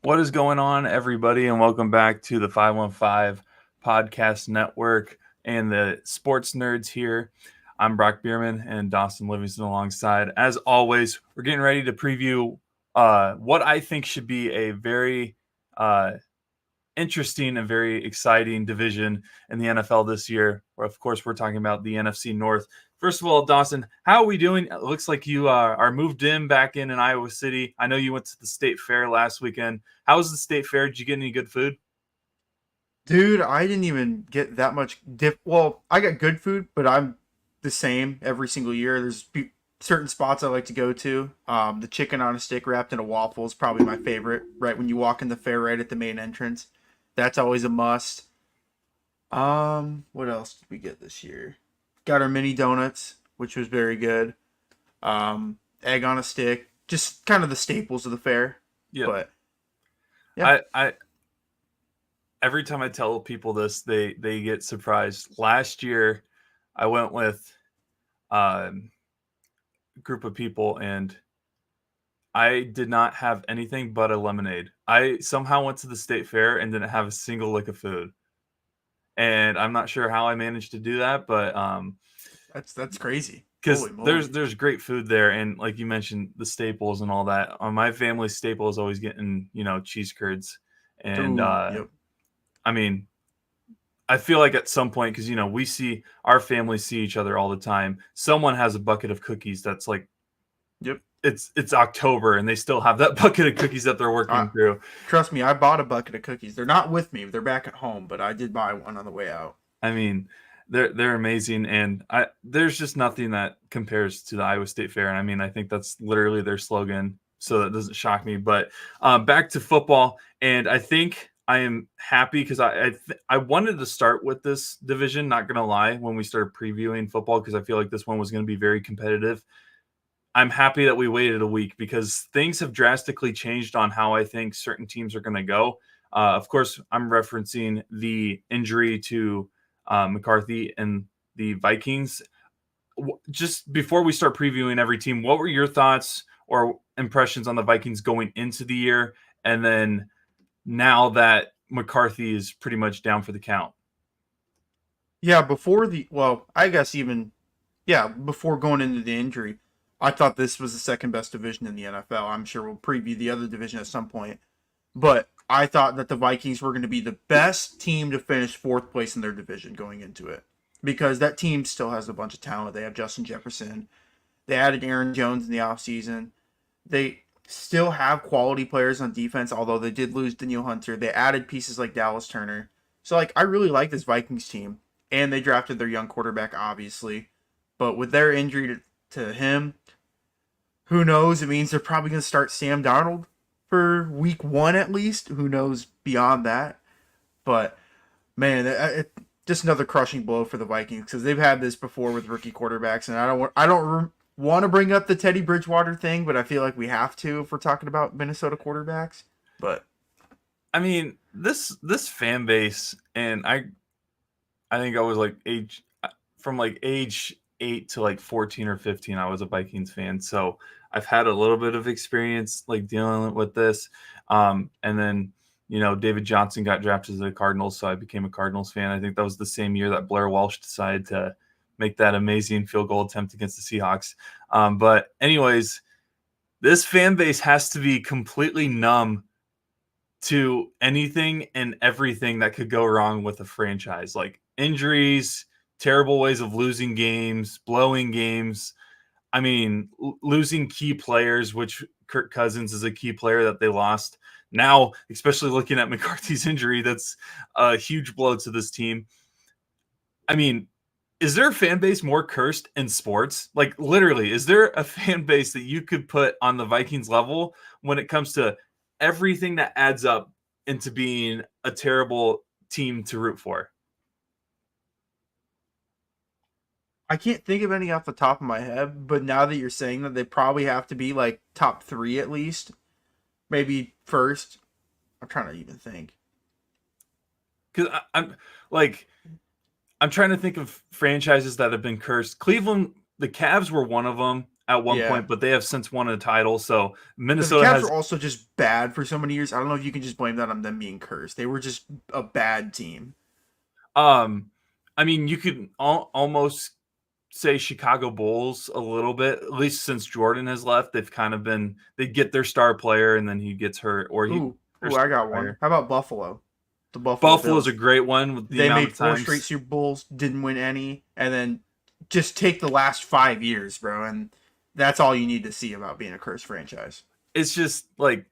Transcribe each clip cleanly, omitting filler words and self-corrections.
What is going on, everybody, and welcome back to the 515 Podcast Network and the Sports Nerds here. I'm Brock Beirman and Dawson Livingston alongside. As always, we're getting ready to preview what I think should be a very uh, interesting and very exciting division in the NFL this year. Of course, we're talking about the NFC North. First of all, Dawson, how are we doing? It looks like you are moved back in Iowa City. I know you went to the state fair last weekend. How was the state fair? Did you get any good food? Dude, I didn't even get that much Well, I got good food, but I'm the same every single year. Certain spots I like to go to. The chicken on a stick wrapped in a waffle is probably my favorite. Right when you walk in the fair, right at the main entrance, that's always a must. What else did we get this year? Got our mini donuts, which was very good. Egg on a stick, just kind of the staples of the fair. Yeah. But yeah, I every time I tell people this, they get surprised. Last year, I went with a group of people, and I did not have anything but a lemonade. I somehow went to the state fair and didn't have a single lick of food, and I'm not sure how I managed to do that, but that's crazy. because Holy moly! there's great food there, and like you mentioned, the staples and all that. My family staple is always getting cheese curds, and Dude, yep. I mean, I feel like at some point, because we see our families see each other all the time. Someone has a bucket of cookies that's like Yep. it's October and they still have that bucket of cookies that they're working I, through. Trust me, I bought a bucket of cookies. They're not with me; they're back at home. But I did buy one on the way out. I mean, they're amazing, and there's just nothing that compares to the Iowa State Fair. And I mean, I think that's literally their slogan, so that doesn't shock me. But back to football, and I think I am happy because I wanted to start with this division. Not gonna lie, when we started previewing football, because I feel like this one was going to be very competitive. I'm happy that we waited a week because things have drastically changed on how I think certain teams are going to go. Of course, I'm referencing the injury to McCarthy and the Vikings. Just before we start previewing every team, what were your thoughts or impressions on the Vikings going into the year? And then now that McCarthy is pretty much down for the count? Yeah, I guess before going into the injury, I thought this was the second best division in the NFL. I'm sure we'll preview the other division at some point, but I thought that the Vikings were going to be the best team to finish fourth place in their division going into it because that team still has a bunch of talent. They have Justin Jefferson. They added Aaron Jones in the offseason. They still have quality players on defense, although they did lose Daniel Hunter. They added pieces like Dallas Turner. So, I really like this Vikings team. And they drafted their young quarterback, obviously. But with their injury to him, who knows? It means they're probably going to start Sam Darnold for week one at least. Who knows beyond that? But, man, just another crushing blow for the Vikings because they've had this before with rookie quarterbacks. And I don't want to bring up the Teddy Bridgewater thing, but I feel like we have to if we're talking about Minnesota quarterbacks. But I mean, this fan base, and I think I was like age 8 to like 14 or 15, I was a Vikings fan. So I've had a little bit of experience like dealing with this. And then, David Johnson got drafted to the Cardinals, so I became a Cardinals fan. I think that was the same year that Blair Walsh decided to make that amazing field goal attempt against the Seahawks. But anyways, this fan base has to be completely numb to anything and everything that could go wrong with a franchise, like injuries, terrible ways of losing games, blowing games. I mean, losing key players, which Kirk Cousins is a key player that they lost. Now, especially looking at McCarthy's injury, that's a huge blow to this team. I mean, is there a fan base more cursed in sports? Like, literally, is there a fan base that you could put on the Vikings level when it comes to everything that adds up into being a terrible team to root for? I can't think of any off the top of my head. But now that you're saying that, they probably have to be like top three at least. Maybe first. I'm trying to even think. Because I'm like, I'm trying to think of franchises that have been cursed. Cleveland, the Cavs were one of them. at one Yeah. point, but they have since won a title. So But the Minnesota Cavs has. were also just bad for so many years. I don't know if you can just blame that on them being cursed. They were just a bad team. I mean, you could almost say Chicago Bulls a little bit. At least since Jordan has left, they've kind of been. They get their star player and then he gets hurt, or their I star got one. player. How about Buffalo? The Buffalo Buffalo's a Bills. great one with the They amount made of 4 straight times. Super Bowls, didn't win any, and then just take the last 5 years, bro, and that's all you need to see about being a cursed franchise. It's just like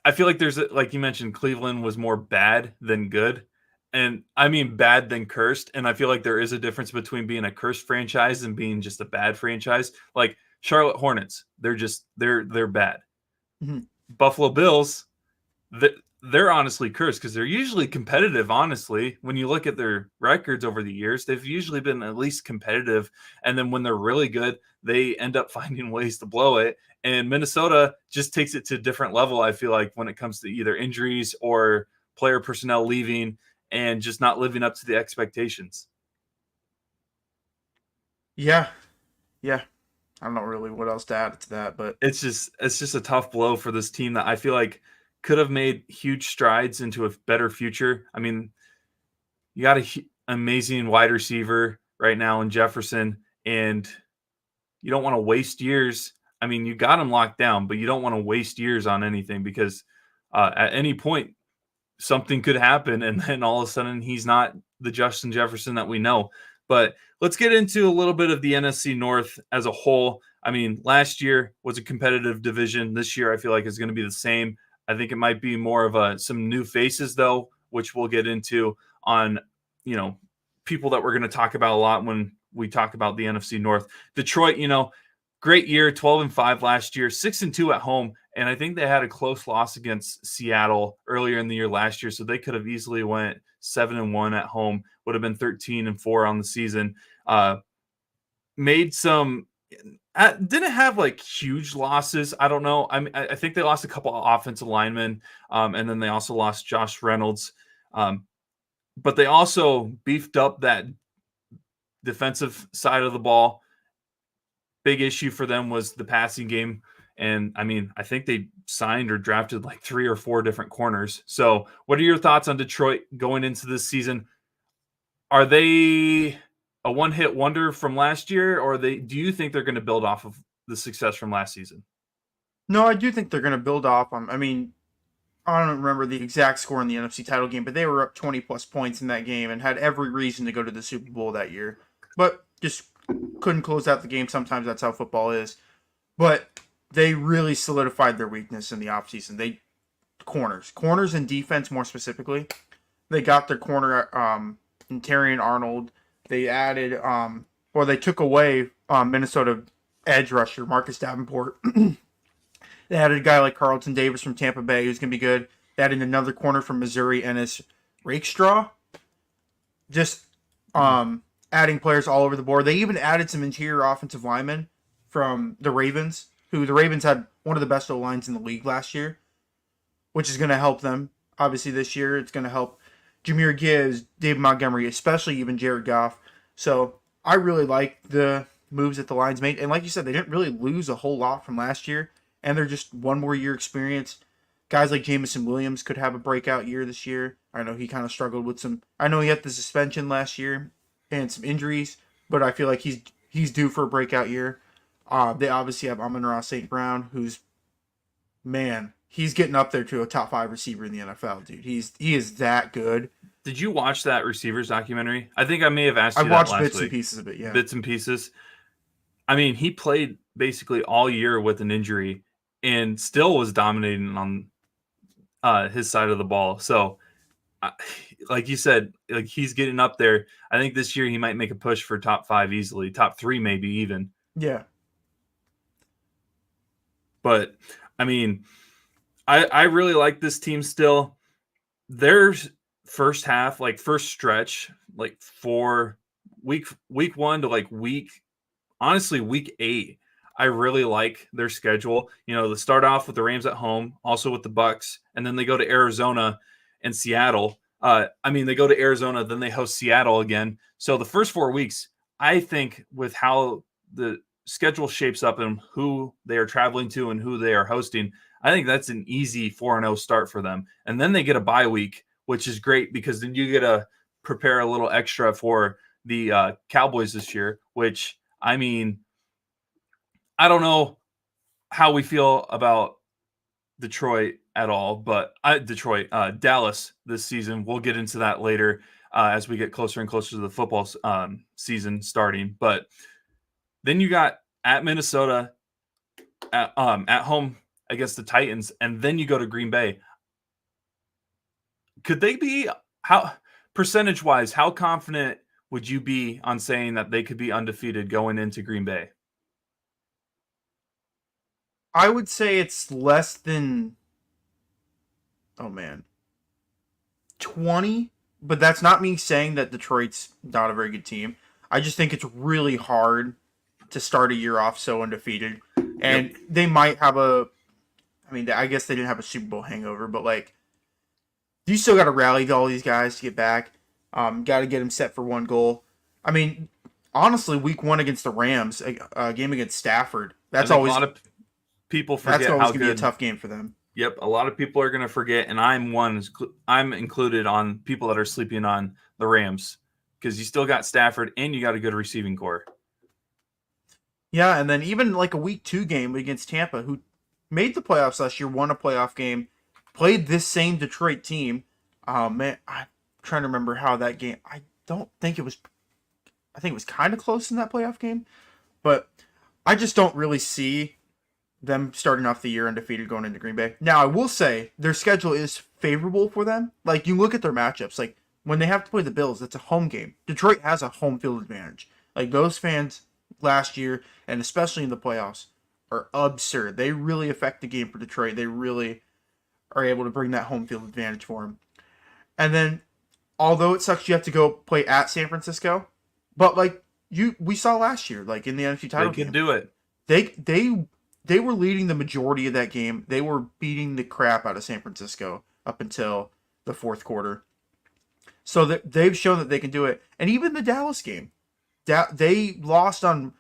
I feel like like you mentioned, Cleveland was more bad than good. And I mean bad than cursed. And I feel like there is a difference between being a cursed franchise and being just a bad franchise. Like Charlotte Hornets, they're bad. Mhm. Buffalo Bills, they're honestly cursed because they're usually competitive. Honestly, when you look at their records over the years, they've usually been at least competitive. And then when they're really good, they end up finding ways to blow it. And Minnesota just takes it to a different level. I feel like when it comes to either injuries or player personnel leaving and just not living up to the expectations. Yeah, yeah. I don't know really what else to add to that, but It's just a tough blow for this team that I feel like could have made huge strides into a better future. I mean, you got an amazing wide receiver right now in Jefferson, and you don't want to waste years. I mean, you got him locked down, but you don't want to waste years on anything because at any point something could happen, and then all of a sudden he's not the Justin Jefferson that we know. But let's get into a little bit of the NFC North as a whole. I mean, last year was a competitive division. This year, I feel like is going to be the same. I think it might be more of some new faces, though, which we'll get into on, you know, people that we're going to talk about a lot when we talk about the NFC North. Detroit, great year, 12-5 last year, 6-2 at home. And I think they had a close loss against Seattle earlier in the year last year. So they could have easily went 7-1 at home, would have been 13-4 on the season. Made some, didn't have like huge losses. I don't know. I think they lost a couple of offensive linemen. And then they also lost Josh Reynolds. But they also beefed up that defensive side of the ball. Big issue for them was the passing game. And I mean, I think they signed or drafted like 3 or 4 different corners. So, what are your thoughts on Detroit going into this season? Are they a one-hit wonder from last year, or do you think they're going to build off of the success from last season? no, I do think they're going to build off on. I mean, I don't remember the exact score in the NFC title game, but they were up 20 plus points in that game and had every reason to go to the Super Bowl that year, but just couldn't close out the game. Sometimes that's how football is. But they really solidified their weakness in the offseason. They corners and defense more specifically. They got their corner in Terry and Arnold. They added or they took away Minnesota edge rusher Marcus Davenport. They added a guy like Carlton Davis from Tampa Bay who's going to be good. They added another corner from Missouri, Ennis Rakestraw. Just adding players all over the board. They even added some interior offensive linemen from the Ravens, who the Ravens had one of the best O-lines in the league last year, which is going to help them. Obviously, this year it's going to help Jahmyr Gibbs, David Montgomery, especially even Jared Goff. So I really like the moves that the Lions made. And like you said, they didn't really lose a whole lot from last year. And they're just one more year experience. Guys like Jameson Williams could have a breakout year this year. I know he kind of struggled with some. I know he had the suspension last year and some injuries, but I feel like he's due for a breakout year. They obviously have Amon-Ra St. Brown, who's, man, he's getting up there to a top 5 receiver in the NFL, dude. He is that good. Did you watch that receivers documentary? I think I may have asked I you that watched last bits week. and pieces of it, yeah. Bits and pieces. I mean, he played basically all year with an injury and still was dominating on his side of the ball. So, like you said, like he's getting up there. I think this year he might make a push for top 5 easily, top 3 maybe even. Yeah. But I mean, I really like this team still. Their first half, like first stretch, like for week 1 to like week 8, I really like their schedule. They start off with the Rams at home, also with the Bucks, and then they go to Arizona and Seattle. They go to Arizona, then they host Seattle again. So the first 4 weeks, I think with how the schedule shapes up and who they are traveling to and who they are hosting, I think that's an easy 4-0 start for them. And then they get a bye week, which is great because then you get to prepare a little extra for the Cowboys this year, which, I mean, I don't know how we feel about Detroit at all, but Dallas this season. We'll get into that later as we get closer and closer to the football season starting. But then you got at Minnesota, at home against the Titans, and then you go to Green Bay. Could they be how percentage wise? How confident would you be on saying that they could be undefeated going into Green Bay? I would say it's less than, oh man, 20. But that's not me saying that Detroit's not a very good team. I just think it's really hard to start a year off so undefeated. And they might have I guess they didn't have a Super Bowl hangover, but like, you still got to rally all these guys to get back. Got to get them set for one goal. I mean, honestly, week 1 against the Rams, a game against Stafford, that's always a lot of people forget that's always how going to be a tough game for them. Yep, a lot of people are going to forget, and I'm included on people that are sleeping on the Rams because you still got Stafford and you got a good receiving core. Yeah, and then even like a week 2 game against Tampa, who made the playoffs last year, won a playoff game, played this same Detroit team. Man, I'm trying to remember how that game. I think it was kind of close in that playoff game, but I just don't really see them starting off the year undefeated going into Green Bay. Now, I will say their schedule is favorable for them. Like, you look at their matchups, like when they have to play the Bills, it's a home game. Detroit has a home field advantage. Like, those fans last year, and especially in the playoffs, are absurd. They really affect the game for Detroit. They really are able to bring that home field advantage for them. And then, although it sucks you have to go play at San Francisco, but like we saw last year, like in the NFC title game, they could do it. They were leading the majority of that game. They were beating the crap out of San Francisco up until the fourth quarter. So they've shown that they can do it. And even the Dallas game, they lost on,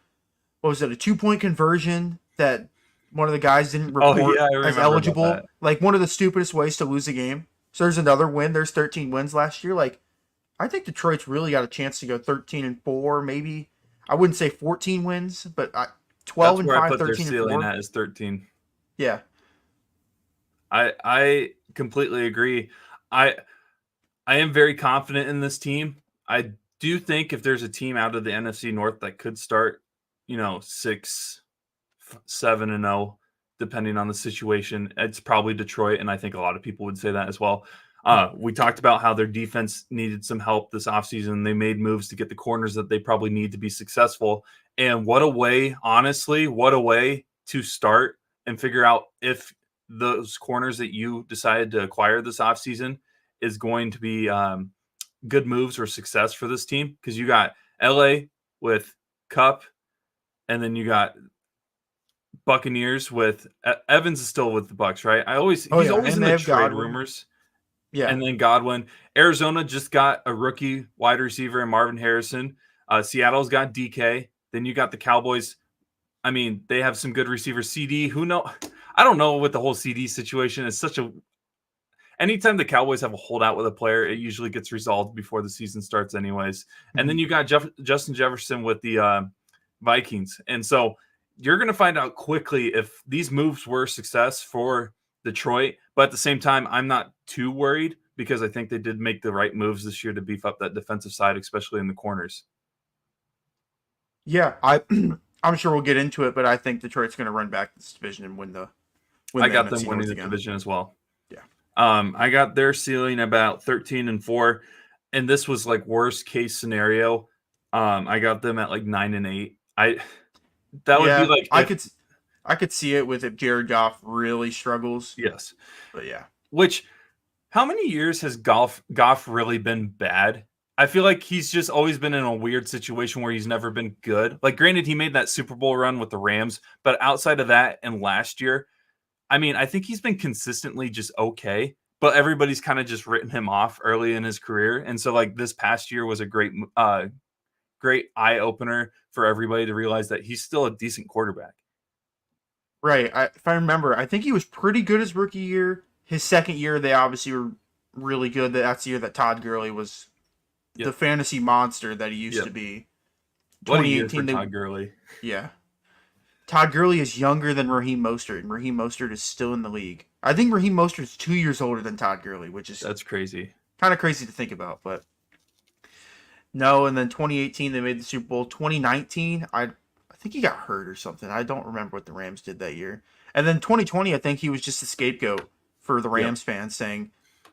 what was it, a 2-point conversion that one of the guys didn't report as eligible. Like, one of the stupidest ways to lose a game. So there's another win. There's 13 wins last year. Like, I think Detroit's really got a chance to go 13-4, maybe. I wouldn't say 14 wins, but 12 and 5, 13 and 4. At is 13. Yeah. I completely agree. I am very confident in this team. I do think if there's a team out of the NFC North that could start, 6, 7-0, depending on the situation, it's probably Detroit, and I think a lot of people would say that as well. We talked about how their defense needed some help this offseason. They made moves to get the corners that they probably need to be successful. And what a way to start and figure out if those corners that you decided to acquire this offseason is going to be good moves or success for this team. Because you got LA with Cup, and then you got Buccaneers with Evans is still with the Bucs, right? He's always in the trade rumors. Yeah. And then Godwin. Arizona just got a rookie wide receiver in Marvin Harrison. Seattle's got DK. Then you got the Cowboys. I mean, they have some good receivers. CD, I don't know what the whole CD situation is. Anytime the Cowboys have a holdout with a player, it usually gets resolved before the season starts anyways. Mm-hmm. And then you got Justin Jefferson with the Vikings. And so you're going to find out quickly if these moves were success for Detroit. But at the same time, I'm not too worried because I think they did make the right moves this year to beef up that defensive side, especially in the corners. Yeah, I'm sure we'll get into it, but I think Detroit's going to run back this division and win the I got them winning the division as well. Yeah. I got their ceiling about 13-4, and this was like worst case scenario. I got them at like 9-8. That would be like I could see it with if Jared Goff really struggles. Yes. But yeah. How many years has Goff really been bad? I feel like he's just always been in a weird situation where he's never been good. Like, granted, he made that Super Bowl run with the Rams, but outside of that and last year, I mean, I think he's been consistently just okay, but everybody's kind of just written him off early in his career. And so, like, this past year was a great great eye opener for everybody to realize that he's still a decent quarterback. Right. If I remember, I think he was pretty good his rookie year. His second year, they obviously were really good. That's the year that Todd Gurley was the Yep. fantasy monster that he used Yep. to be. What a year for 2018, Todd Gurley. yeah. Todd Gurley is younger than Raheem Mostert, and Raheem Mostert is still in the league. I think Raheem Mostert is 2 years older than Todd Gurley, which is That's crazy. kind of crazy to think about. But no, and then 2018 they made the Super Bowl. 2019, I think he got hurt or something. I don't remember what the Rams did that year. And then 2020, I think he was just a scapegoat for the Rams fans, saying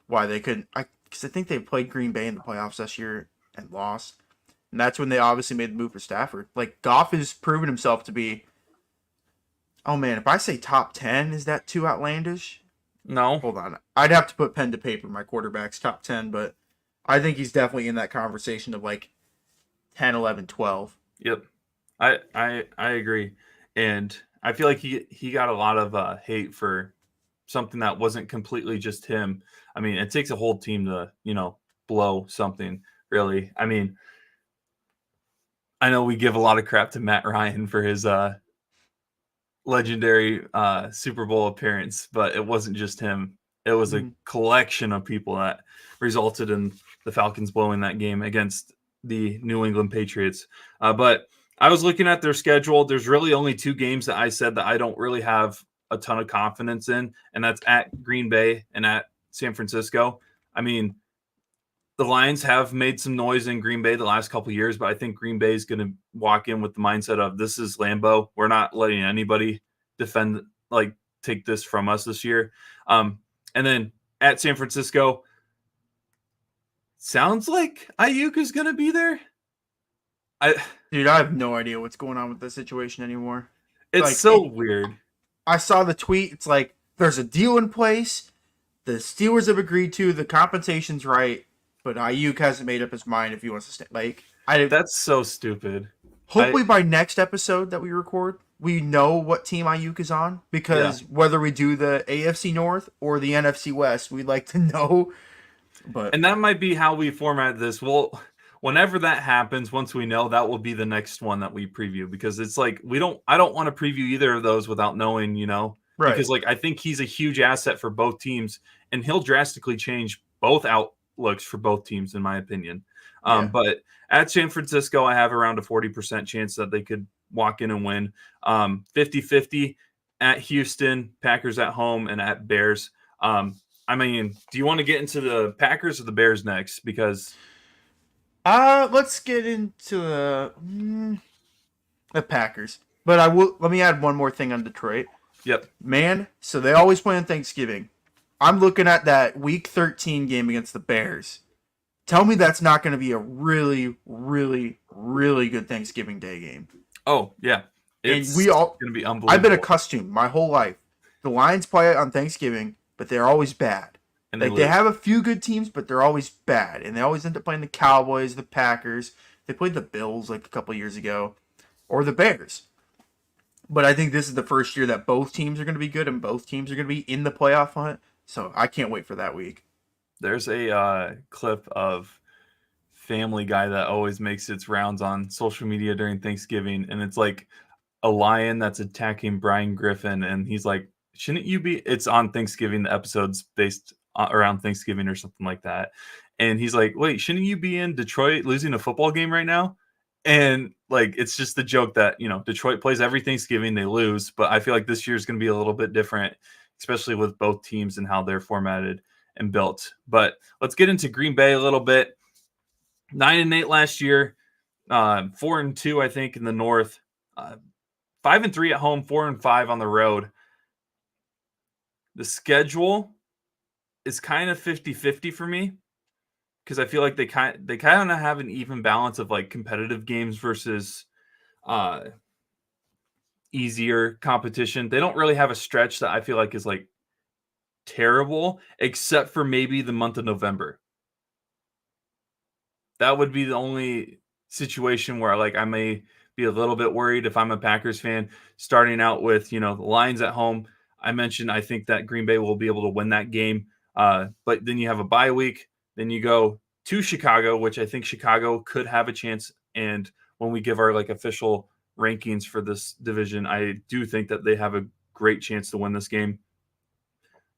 why they couldn't. Because I think they played Green Bay in the playoffs this year and lost. And that's when they obviously made the move for Stafford. Like, Goff has proven himself to be. Oh man, if I say top 10, is that too outlandish? No. Hold on. I'd have to put pen to paper my quarterback's top 10, but I think he's definitely in that conversation of like 10, 11, 12. Yep. I agree. And I feel like he got a lot of hate for something that wasn't completely just him. I mean, it takes a whole team to, blow something, really. I mean, I know we give a lot of crap to Matt Ryan for his legendary Super Bowl appearance, but it wasn't just him. It was a collection of people that resulted in the Falcons blowing that game against the New England Patriots. But I was looking at their schedule. There's really only 2 games that I said that I don't really have a ton of confidence in, and that's at Green Bay and at San Francisco. I mean, the Lions have made some noise in Green Bay the last couple of years, but I think Green Bay is going to walk in with the mindset of this is Lambeau. We're not letting anybody take this from us this year. And then at San Francisco, sounds like Ayuk is going to be there. Dude, I have no idea what's going on with this situation anymore. It's weird. I saw the tweet. It's like there's a deal in place. The Steelers have agreed to. The compensation's right. But Ayuk hasn't made up his mind if he wants to stay. That's so stupid. Hopefully by next episode that we record, we know what team Ayuk is on. Because whether we do the AFC North or the NFC West, we'd like to know. And that might be how we format this. Well, whenever that happens, once we know, that will be the next one that we preview. Because it's like I don't want to preview either of those without knowing, Right. Because I think he's a huge asset for both teams, and he'll drastically change both outlooks for both teams, in my opinion. But at San Francisco, I have around a 40% chance that they could walk in and win. 50-50 at Houston, Packers at home, and at Bears. I mean, do you want to get into the Packers or the Bears next? Because let's get into the Packers. But let me add one more thing on Detroit. Yep. Man, so they always play on Thanksgiving. I'm looking at that Week 13 game against the Bears. Tell me that's not going to be a really, really, really good Thanksgiving Day game. Oh, yeah. It's going to be unbelievable. I've been accustomed my whole life. The Lions play on Thanksgiving, but they're always bad. And they have a few good teams, but they're always bad. And they always end up playing the Cowboys, the Packers. They played the Bills a couple years ago. Or the Bears. But I think this is the first year that both teams are going to be good and both teams are going to be in the playoff hunt. So I can't wait for that week. There's a clip of Family Guy that always makes its rounds on social media during Thanksgiving. And it's like a lion that's attacking Brian Griffin. And he's like, shouldn't you be? It's on Thanksgiving. The episode's based around Thanksgiving or something like that. And he's like, wait, shouldn't you be in Detroit losing a football game right now? And it's just the joke that, Detroit plays every Thanksgiving, they lose. But I feel like this year is going to be a little bit different, especially with both teams and how they're formatted and built. But let's get into Green Bay a little bit. 9-8 last year, 4-2, I think, in the North. 5-3 at home, 4-5 on the road. The schedule is kind of 50-50 for me, because I feel like they kind of have an even balance of competitive games versus easier competition. They don't really have a stretch that I feel like is terrible, except for maybe the month of November. That would be the only situation where I may be a little bit worried if I'm a Packers fan, starting out with, the Lions at home. I mentioned I think that Green Bay will be able to win that game. But then you have a bye week. Then you go to Chicago, which I think Chicago could have a chance And when we give our like official rankings for this division, I do think that they have a great chance to win this game.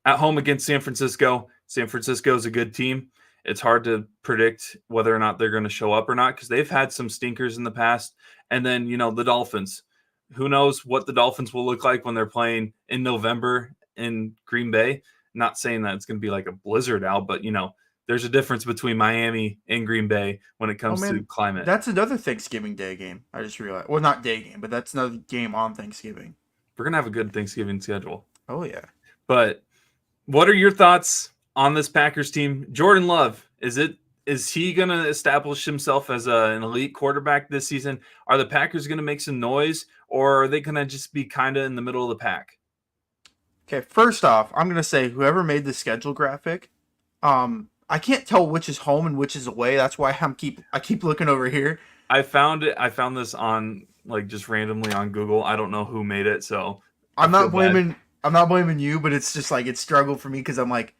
At home against San Francisco, San Francisco is a good team. It's hard to predict whether or not they're going to show up or not because they've had some stinkers in the past. And then, the Dolphins. Who knows what the Dolphins will look like when they're playing in November in Green Bay. Not saying that it's going to be like a blizzard out, but, there's a difference between Miami and Green Bay when it comes to climate. That's another Thanksgiving Day game. I just realized. Well, not day game, but that's another game on Thanksgiving. We're going to have a good Thanksgiving schedule. Oh, yeah. But what are your thoughts on this Packers team? Jordan Love, is he going to establish himself as an elite quarterback this season? Are the Packers going to make some noise, or are they going to just be kind of in the middle of the pack? Okay, first off, I'm going to say whoever made the schedule graphic, I can't tell which is home and which is away. That's why I keep looking over here. I found this on like just randomly on Google. I don't know who made it, so I'm not blaming you, but it's just like it struggled for me because I'm like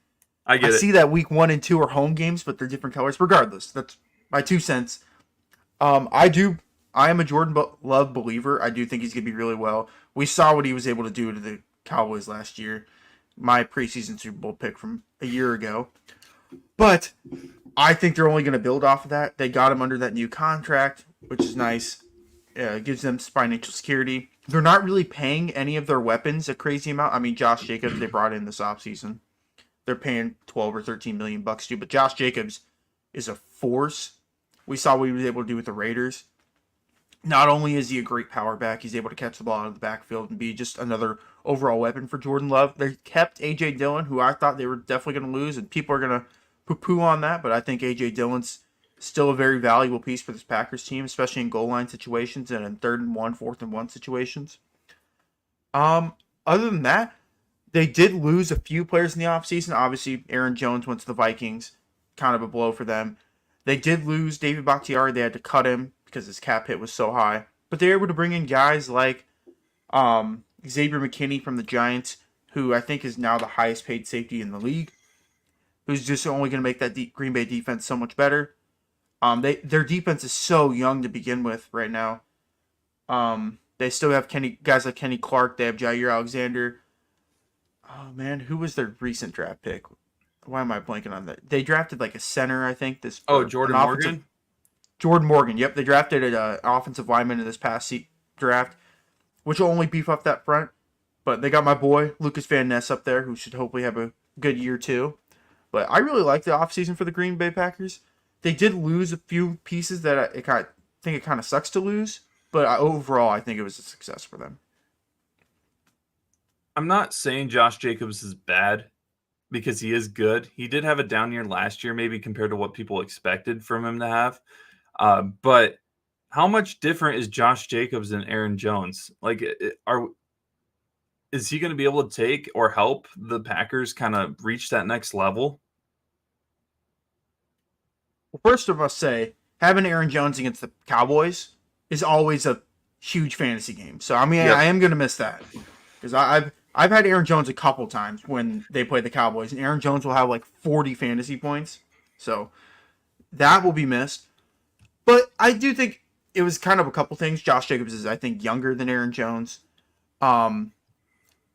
I see that week 1 and 2 are home games, but they're different colors. Regardless, that's my 2 cents. I am a Jordan Love believer. I do think he's gonna be really well. We saw what he was able to do to the Cowboys last year. My preseason Super Bowl pick from a year ago. But I think they're only going to build off of that. They got him under that new contract, which is nice. It gives them financial security. They're not really paying any of their weapons a crazy amount. I mean, Josh Jacobs, they brought in this offseason. They're paying 12 or 13 million bucks to, but Josh Jacobs is a force. We saw what he was able to do with the Raiders. Not only is he a great power back, he's able to catch the ball out of the backfield and be just another overall weapon for Jordan Love. They kept A.J. Dillon, who I thought they were definitely going to lose, and people are going to poo-poo on that, but I think A.J. Dillon's still a very valuable piece for this Packers team, especially in goal line situations and in 3rd and 1, 4th and 1 situations. Other than that, they did lose a few players in the offseason. Obviously, Aaron Jones went to the Vikings, kind of a blow for them. They did lose David Bakhtiari. They had to cut him because his cap hit was so high. But they were able to bring in guys like Xavier McKinney from the Giants, who I think is now the highest paid safety in the league, who's just only going to make that Green Bay defense so much better. Their defense is so young to begin with right now. They still have guys like Kenny Clark. They have Jair Alexander. Oh, man, who was their recent draft pick? Why am I blanking on that? They drafted like a center, I think. Jordan Morgan? Jordan Morgan, yep. They drafted an offensive lineman in this past draft, which will only beef up that front. But they got my boy, Lucas Van Ness, up there, who should hopefully have a good year too. But I really like the offseason for the Green Bay Packers. They did lose a few pieces that I think it kind of sucks to lose. But overall, I think it was a success for them. I'm not saying Josh Jacobs is bad because he is good. He did have a down year last year, maybe compared to what people expected from him to have. But how much different is Josh Jacobs and Aaron Jones? Like, is he going to be able to take or help the Packers kind of reach that next level? Well, first I must say, having Aaron Jones against the Cowboys is always a huge fantasy game. So, I mean, yep. I am going to miss that. Because I've had Aaron Jones a couple times when they play the Cowboys, and Aaron Jones will have like 40 fantasy points. So, that will be missed. But I do think it was kind of a couple things. Josh Jacobs is, I think, younger than Aaron Jones. And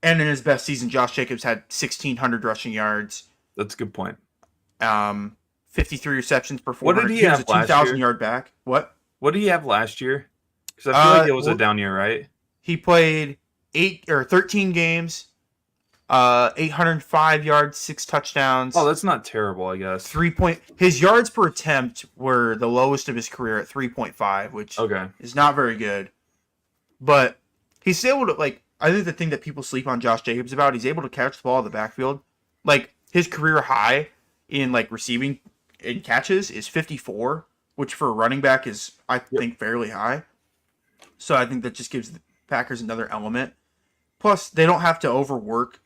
in his best season, Josh Jacobs had 1,600 rushing yards. That's a good point. 53 receptions per 400. What did he have was a 2,000-yard back. What did he have last year? Because I feel like it was a down year, right? He played 13 games, 805 yards, 6 touchdowns. Oh, that's not terrible, I guess. His yards per attempt were the lowest of his career at 3.5, which is not very good. But he's able to, like, I think the thing that people sleep on Josh Jacobs about, he's able to catch the ball in the backfield. Like, his career high in, like, receiving and catches is 54, which for a running back is, I think, fairly high. So I think that just gives the Packers another element. Plus, they don't have to overwork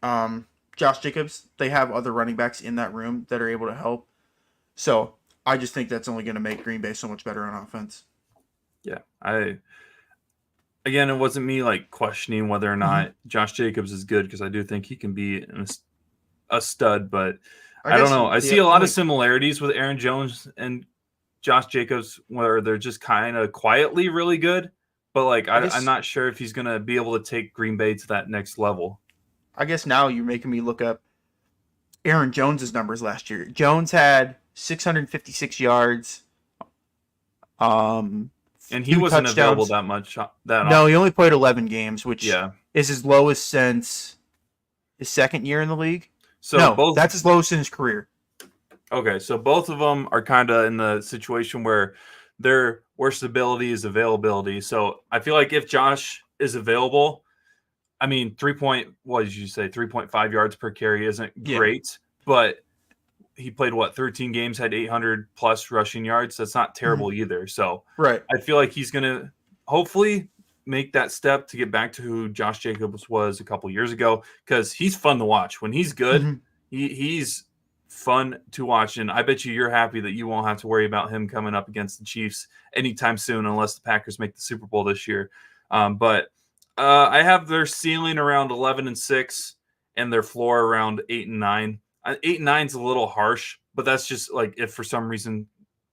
Josh Jacobs. They have other running backs in that room that are able to help. So I just think that's only going to make Green Bay so much better on offense. Yeah, Again, it wasn't me like questioning whether or not Josh Jacobs is good, because I do think he can be a stud, but I don't know. I see a lot of similarities with Aaron Jones and Josh Jacobs where they're just kind of quietly really good, but like I I'm guess not sure if he's going to be able to take Green Bay to that next level. I guess now you're making me look up Aaron Jones's numbers last year. Jones had 656 yards, um, And he two wasn't available touchdowns. that much that No, he often. only played 11 games, which Yeah. is his lowest since his second year in the league. So No, both that's his lowest in his career. Okay, so both of them are kind of in the situation where their worst ability is availability. So I feel like if Josh is available, I mean, what did you say? 3.5 yards per carry isn't Yeah. great, but he played 13 games, had 800 plus rushing yards. That's not terrible either. So Right. I feel like he's going to hopefully make that step to get back to who Josh Jacobs was a couple years ago, because he's fun to watch. When he's good, he's fun to watch. And I bet you're happy that you won't have to worry about him coming up against the Chiefs anytime soon, unless the Packers make the Super Bowl this year. But I have their ceiling around 11-6 and their floor around 8-9. 8-9 is a little harsh, but that's just like if for some reason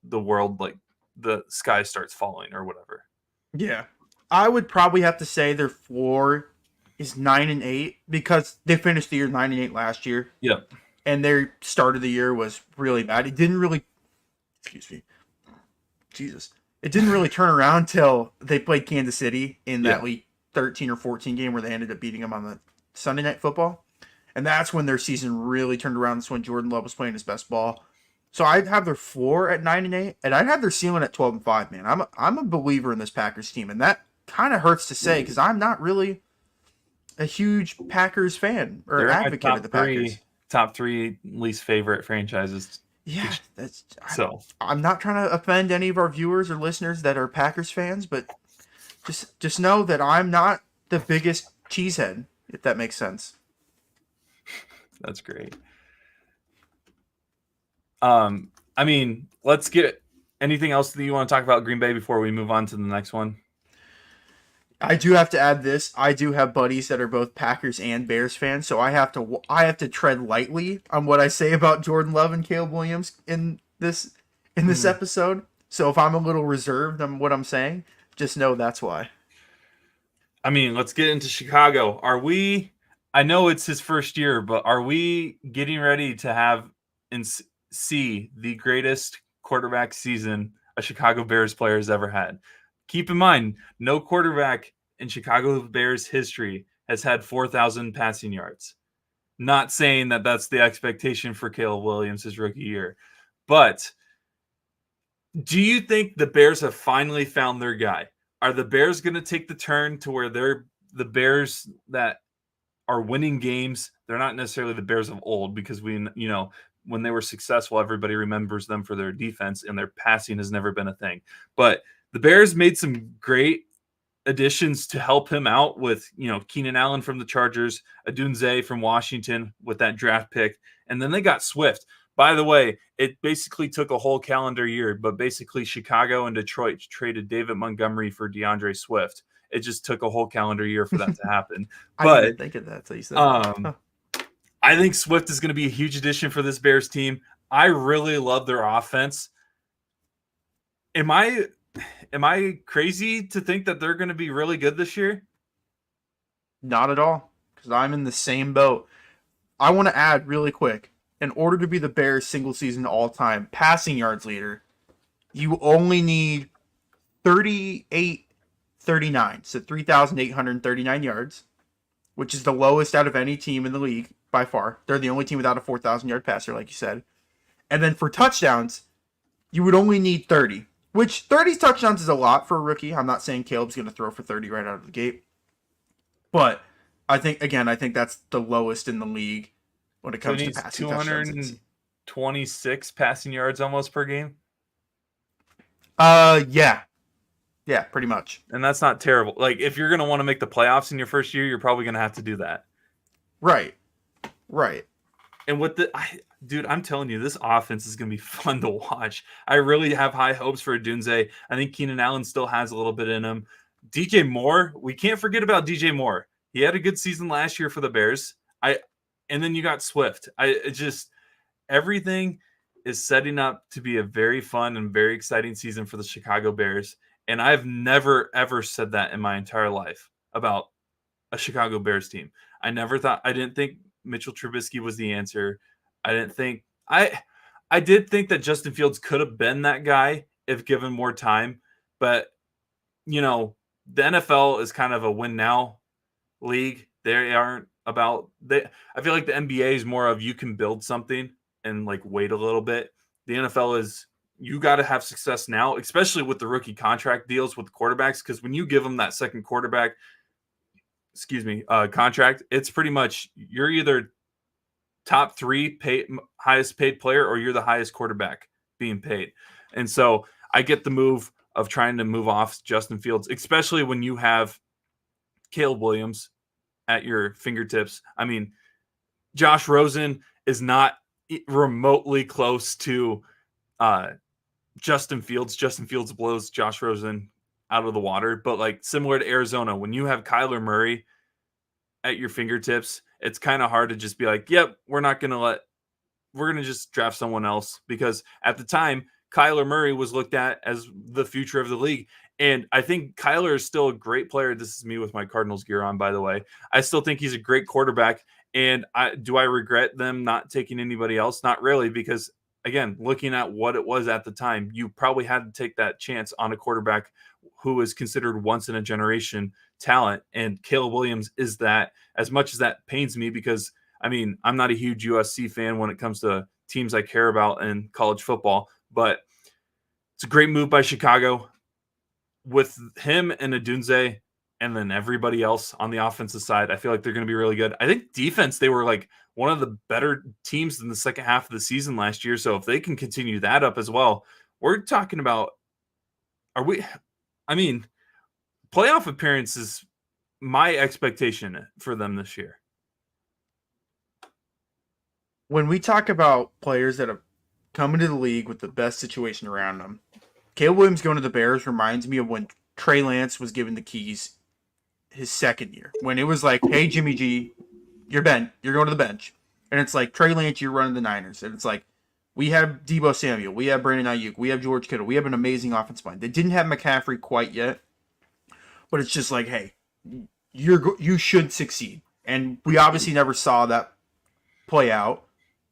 the world, like the sky starts falling or whatever. Yeah. I would probably have to say their floor is 9-8 because they finished the year 9-8 last year. Yep. And their start of the year was really bad. It didn't really, excuse me, Jesus. It didn't really turn around till they played Kansas City in that week 13 or 14 game where they ended up beating them on the Sunday Night Football. And that's when their season really turned around. That's when Jordan Love was playing his best ball. So I'd have their floor at 9-8, and I'd have their ceiling at 12-5. Man, I'm a believer in this Packers team, and that kind of hurts to say because I'm not really a huge Packers fan or They're advocate of the Packers. Top three least favorite franchises. Yeah, that's so. I'm not trying to offend any of our viewers or listeners that are Packers fans, but just know that I'm not the biggest cheesehead, if that makes sense. That's great. I mean, let's get anything else that you want to talk about Green Bay before we move on to the next one? I do have to add this. I do have buddies that are both Packers and Bears fans, so I have to tread lightly on what I say about Jordan Love and Caleb Williams in this episode. So if I'm a little reserved on what I'm saying, just know that's why. I mean, let's get into Chicago. I know it's his first year, but are we getting ready to have and see the greatest quarterback season a Chicago Bears player has ever had? Keep in mind, no quarterback in Chicago Bears history has had 4,000 passing yards. Not saying that that's the expectation for Caleb Williams his rookie year. But do you think the Bears have finally found their guy? Are the Bears going to take the turn to where they're the Bears that are winning games? They're not necessarily the Bears of old, because when they were successful, everybody remembers them for their defense, and their passing has never been a thing. But the Bears made some great additions to help him out with, Keenan Allen from the Chargers, Adunze from Washington with that draft pick, and then they got Swift. By the way, it basically took a whole calendar year, but basically Chicago and Detroit traded David Montgomery for DeAndre Swift. It just took a whole calendar year for that to happen. I didn't think of that. So you said I think Swift is going to be a huge addition for this Bears team. I really love their offense. Am I crazy to think that they're going to be really good this year? Not at all, because I'm in the same boat. I want to add really quick, in order to be the Bears single season all-time passing yards leader, you only need 3839, so 3,839 yards, which is the lowest out of any team in the league by far. They're the only team without a 4,000-yard passer, like you said. And then for touchdowns, you would only need 30, which 30 touchdowns is a lot for a rookie. I'm not saying Caleb's going to throw for 30 right out of the gate. But I think that's the lowest in the league when it comes to passing touchdowns. 226 passing yards almost per game? Yeah, pretty much. And that's not terrible. Like, if you're going to want to make the playoffs in your first year, you're probably going to have to do that. Right. And dude, I'm telling you, this offense is going to be fun to watch. I really have high hopes for Adunze. I think Keenan Allen still has a little bit in him. DJ Moore, we can't forget about DJ Moore. He had a good season last year for the Bears. And then you got Swift. Everything is setting up to be a very fun and very exciting season for the Chicago Bears. And I've never, ever said that in my entire life about a Chicago Bears team. I didn't think Mitchell Trubisky was the answer. I didn't think, I did think that Justin Fields could have been that guy if given more time. But, the NFL is kind of a win now league. They aren't about they I feel like the NBA is more of you can build something and like wait a little bit. The NFL is you got to have success now, especially with the rookie contract deals with quarterbacks, because when you give them that second quarterback, contract, it's pretty much you're either top three highest paid player or you're the highest quarterback being paid. And so I get the move of trying to move off Justin Fields, especially when you have Caleb Williams at your fingertips. I mean, Josh Rosen is not remotely close to Justin Fields. Justin Fields blows Josh Rosen out of the water. But like similar to Arizona, when you have Kyler Murray at your fingertips, it's kind of hard to just be like, yep, we're going to just draft someone else. Because at the time, Kyler Murray was looked at as the future of the league. And I think Kyler is still a great player. This is me with my Cardinals gear on, by the way. I still think he's a great quarterback. And do I regret them not taking anybody else? Not really, because, again, looking at what it was at the time, you probably had to take that chance on a quarterback who was considered once-in-a-generation talent. And Caleb Williams is that, as much as that pains me, because, I mean, I'm not a huge USC fan when it comes to teams I care about in college football, but it's a great move by Chicago. With him and Adunze and then everybody else on the offensive side, I feel like they're going to be really good. I think defense, they were like one of the better teams in the second half of the season last year. So if they can continue that up as well, we're talking about, playoff appearance is my expectation for them this year. When we talk about players that have come into the league with the best situation around them, Caleb Williams going to the Bears reminds me of when Trey Lance was given the keys his second year. When it was like, hey, Jimmy G, you're going to the bench. And it's like, Trey Lance, you're running the Niners. And it's like, we have Deebo Samuel. We have Brandon Ayuk. We have George Kittle. We have an amazing offensive line. They didn't have McCaffrey quite yet. But it's just like, hey, you should succeed. And we obviously never saw that play out.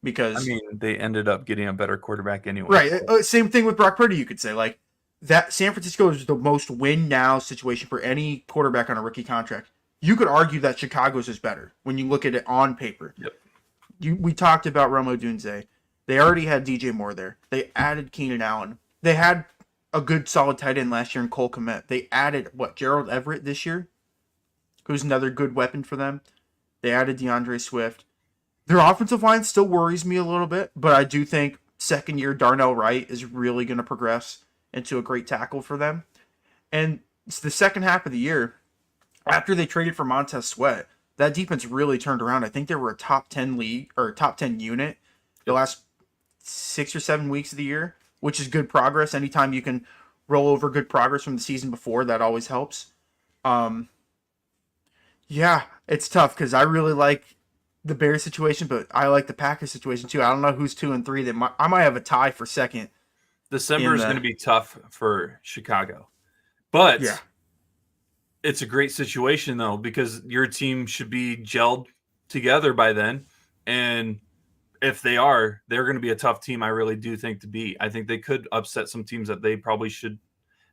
Because they ended up getting a better quarterback anyway. Right. Same thing with Brock Purdy, you could say. Like, that San Francisco is the most win-now situation for any quarterback on a rookie contract. You could argue that Chicago's is better when you look at it on paper. Yep. We talked about Rome Odunze. They already had DJ Moore there. They added Keenan Allen. They had a good, solid tight end last year in Cole Kmet. They added, Gerald Everett this year, who's another good weapon for them. They added DeAndre Swift. Their offensive line still worries me a little bit, but I do think second year Darnell Wright is really going to progress into a great tackle for them. And it's the second half of the year, after they traded for Montez Sweat, that defense really turned around. I think they were a top 10 league or top 10 unit the last 6 or 7 weeks of the year, which is good progress. Anytime you can roll over good progress from the season before, that always helps. Yeah, it's tough because I really like the Bears situation, but I like the Packers situation too. I don't know who's 2 and 3. I might have a tie for second. December is going to be tough for Chicago, but it's a great situation though, because your team should be gelled together by then. And if they are, they're going to be a tough team. I really do think to beat. I think they could upset some teams that they probably should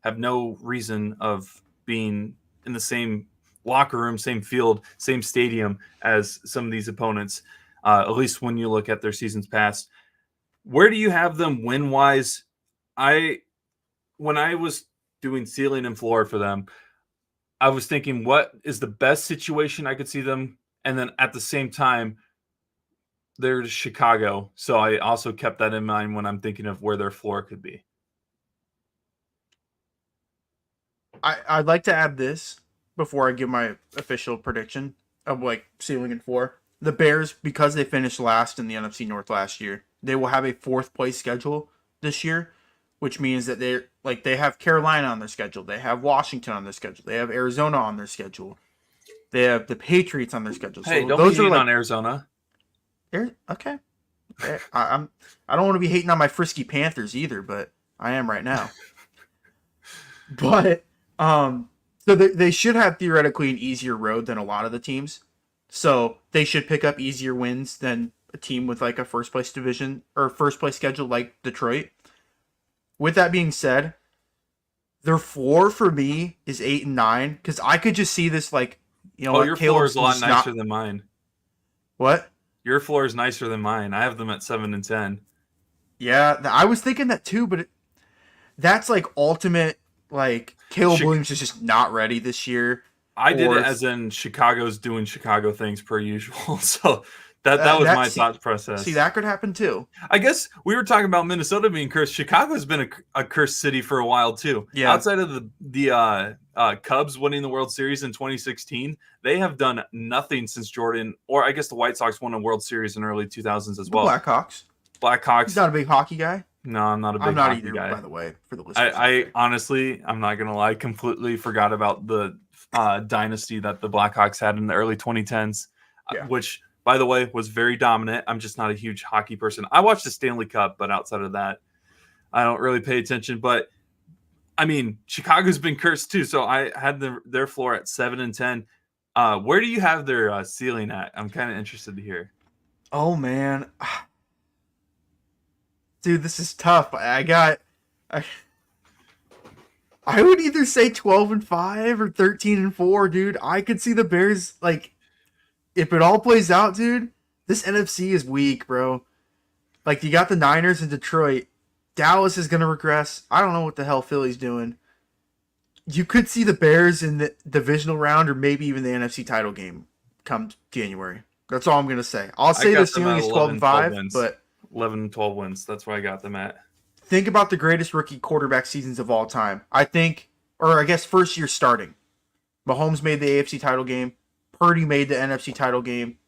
have no reason of being in the same locker room, same field, same stadium as some of these opponents, at least when you look at their seasons past. Where do you have them win-wise? When I was doing ceiling and floor for them, I was thinking, what is the best situation I could see them? And then at the same time, they're Chicago. So I also kept that in mind when I'm thinking of where their floor could be. I'd like to add this before I give my official prediction of like ceiling and floor. The Bears, because they finished last in the NFC North last year, they will have a 4th place schedule this year, which means that they have Carolina on their schedule, they have Washington on their schedule, they have Arizona on their schedule, they have the Patriots on their schedule. Hey, so don't those be are on Arizona. Okay. I don't want to be hating on my frisky Panthers either, but I am right now. But so they should have theoretically an easier road than a lot of the teams. So they should pick up easier wins than a team with like a first place division or first place schedule like Detroit. With that being said, their floor for me is 8 and 9 because I could just see this like Oh, your floor Caleb's is a lot just nicer not than mine. what. Your floor is nicer than mine. I have them at 7 and 10. Yeah, I was thinking that too, but that's like ultimate. Like Caleb Chi- Williams is just not ready this year. I did Or it as in Chicago's doing Chicago things per usual. So that was my thought process. See, that could happen too. I guess we were talking about Minnesota being cursed. Chicago's been a cursed city for a while too. Yeah. Outside of the Cubs winning the World Series in 2016, they have done nothing since Jordan, or I guess the White Sox won a World Series in early 2000s as well. Blackhawks. Blackhawks. He's not a big hockey guy. No, I'm not a big I'm not hockey either, guy. by the way, for the listeners. I honestly, I'm not gonna lie, completely forgot about the dynasty that the Blackhawks had in the early 2010s, Yeah. which, by the way, was very dominant. I'm just not a huge hockey person. I watched the Stanley Cup, but outside of that, I don't really pay attention. But I mean, Chicago's been cursed too, so I had their floor at 7 and 10. Where do you have their ceiling at? I'm kind of interested to hear. Oh man, dude, this is tough. I would either say 12-5 or 13-4, dude. I could see the Bears like if it all plays out, dude. This NFC is weak, bro. Like you got the Niners and Detroit. Dallas is gonna regress. I don't know what the hell Philly's doing. You could see the Bears in the divisional round or maybe even the NFC title game come January. That's all I'm gonna say. I'll say the ceiling is 12-5, but 11-12 wins. That's where I got them at. Think about the greatest rookie quarterback seasons of all time. I think, or I guess first year starting. Mahomes made the AFC title game. Purdy made the NFC title game.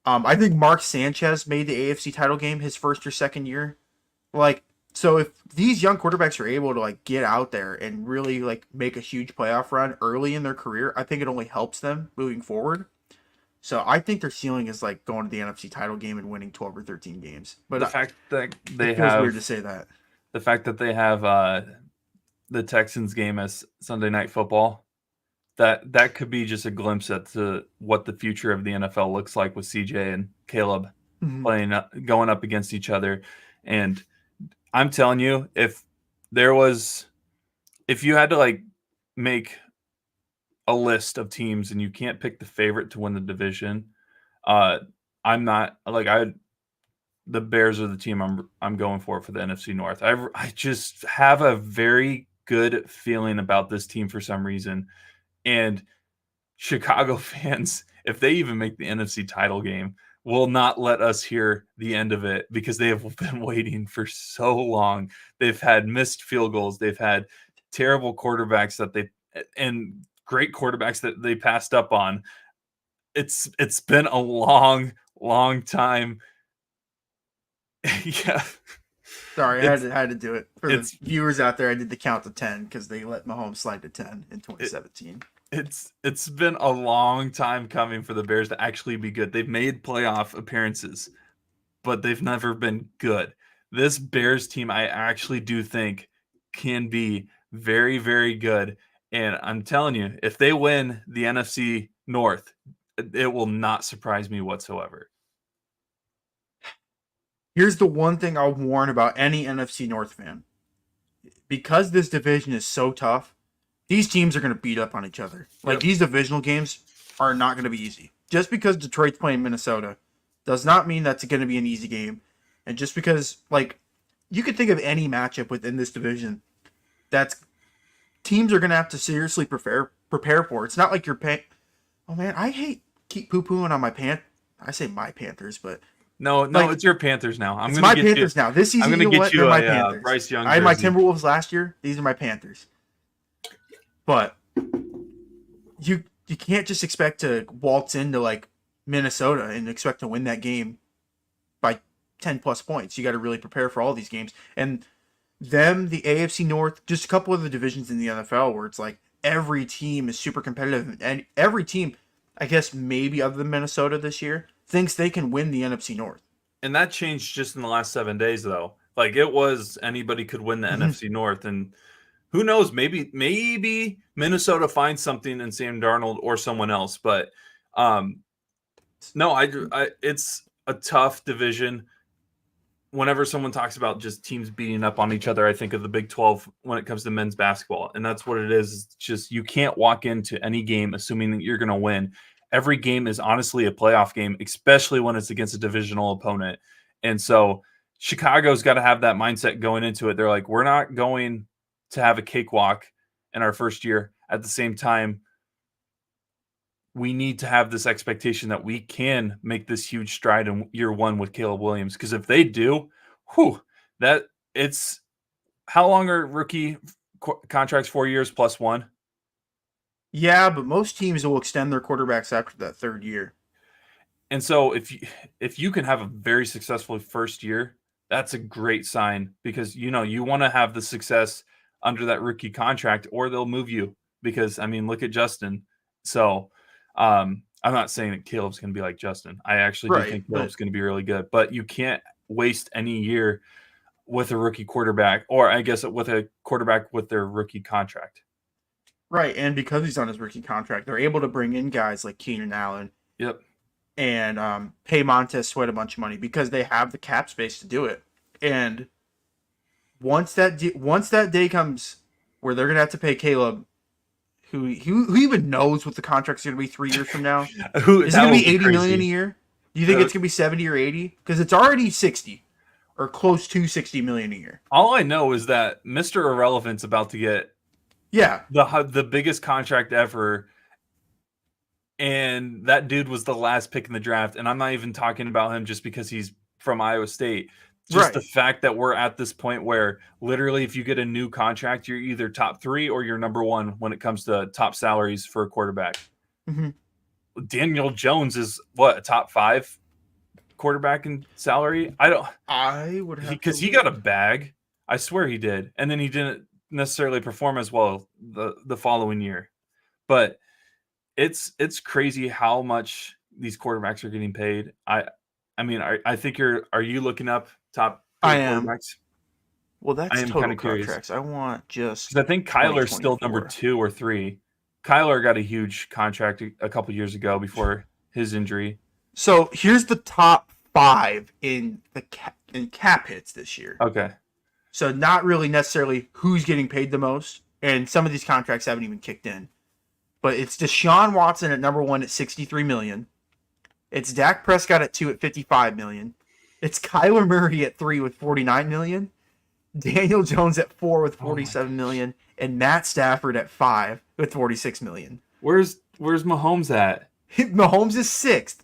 I think Mark Sanchez made the AFC title game his first or second year. Like, so if these young quarterbacks are able to like get out there and really like make a huge playoff run early in their career, I think it only helps them moving forward. So I think their ceiling is like going to the NFC title game and winning 12 or 13 games. But the fact that it feels weird to say that. The fact that they have the Texans game as Sunday Night Football, that could be just a glimpse to what the future of the NFL looks like with CJ and Caleb going up against each other. And I'm telling you, if you had to like make a list of teams and you can't pick the favorite to win the division, I'm not like the Bears are the team I'm going for the NFC North. I just have a very good feeling about this team for some reason. And Chicago fans, if they even make the NFC title game, will not let us hear the end of it because they have been waiting for so long. They've had missed field goals. They've had terrible quarterbacks and great quarterbacks that they passed up on. It's been a long, long time. Yeah. Sorry, I had to do it. For the viewers out there, I did the count to 10 because they let Mahomes slide to 10 in 2017. It's been a long time coming for the Bears to actually be good. They've made playoff appearances, but they've never been good. This Bears team, I actually do think, can be very, very good. And I'm telling you, if they win the NFC North, it will not surprise me whatsoever. Here's the one thing I'll warn about any NFC North fan. Because this division is so tough, these teams are going to beat up on each other. Like, these divisional games are not going to be easy. Just because Detroit's playing Minnesota does not mean that's going to be an easy game. And just because, like, you could think of any matchup within this division that's teams are going to have to seriously prepare for. It's not like you're paying. Oh, man, I keep poo-pooing on I say my Panthers, but. No, like, it's your Panthers now. It's my Panthers now. This season, they're my Panthers. Bryce Young I had my Timberwolves last year. These are my Panthers. But you can't just expect to waltz into like Minnesota and expect to win that game by 10 plus points. You got to really prepare for all these games. And the AFC North, just a couple of the divisions in the NFL where it's like every team is super competitive, and every team, I guess maybe other than Minnesota this year, thinks they can win the NFC North. And that changed just in the last 7 days, though. Like, it was anybody could win the NFC North, and who knows? Maybe Minnesota finds something in Sam Darnold or someone else. But no, it's a tough division. Whenever someone talks about just teams beating up on each other, I think of the Big 12 when it comes to men's basketball. And that's what it is. It's just you can't walk into any game assuming that you're going to win. Every game is honestly a playoff game, especially when it's against a divisional opponent. And so Chicago's got to have that mindset going into it. They're like, we're not going to have a cakewalk in our first year. At the same time, we need to have this expectation that we can make this huge stride in year one with Caleb Williams. Because if they do, that it's how long are rookie contracts? 4 years plus one. Yeah, but most teams will extend their quarterbacks after that third year. And so if you can have a very successful first year, that's a great sign because you want to have the success under that rookie contract, or they'll move you. Because I mean, look at Justin. So. I'm not saying that Caleb's going to be like Justin. I actually do think Caleb's going to be really good, but you can't waste any year with a rookie quarterback, or I guess with a quarterback with their rookie contract. Right, and because he's on his rookie contract, they're able to bring in guys like Keenan Allen. Yep. And pay Montez Sweat a bunch of money because they have the cap space to do it. And once that day comes where they're going to have to pay Caleb, who even knows what the contract's going to be 3 years from now? Is it going to be $80 million a year? Do you think it's going to be 70 or 80? Because it's already 60 or close to $60 million a year. All I know is that Mr. Irrelevant's about to get the biggest contract ever, and that dude was the last pick in the draft. And I'm not even talking about him just because he's from Iowa State. Just the fact that we're at this point where literally if you get a new contract, you're either top 3 or you're number 1 when it comes to top salaries for a quarterback. Mm-hmm. Daniel Jones is a top 5 quarterback in salary? I would have because he got a bag. I swear he did. And then he didn't necessarily perform as well the following year. But it's crazy how much these quarterbacks are getting paid. I mean, I think are you looking up top quarterbacks? Well, that's total contracts. I want just. I think Kyler's still number 2 or 3. Kyler got a huge contract a couple years ago before his injury. So here's the top 5 in cap hits this year. Okay. So not really necessarily who's getting paid the most, and some of these contracts haven't even kicked in. But it's Deshaun Watson at number 1 at $63 million. It's Dak Prescott at 2 at $55 million. It's Kyler Murray at 3 with $49 million. Daniel Jones at 4 with $47 million. And Matt Stafford at 5 with $46 million. Where's Mahomes at? Mahomes is 6th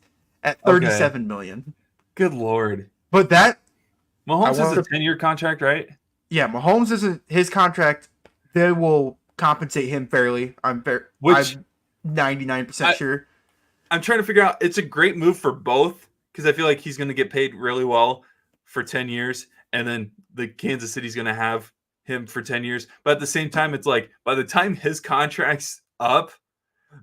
at $37 million. Good Lord. But Mahomes has a 10-year contract, right? Yeah, Mahomes isn't his contract. They will compensate him fairly. I'm 99% sure. I'm trying to figure out. It's a great move for both because I feel like he's going to get paid really well for 10 years, and then the Kansas City's going to have him for 10 years. But at the same time, it's like by the time his contract's up,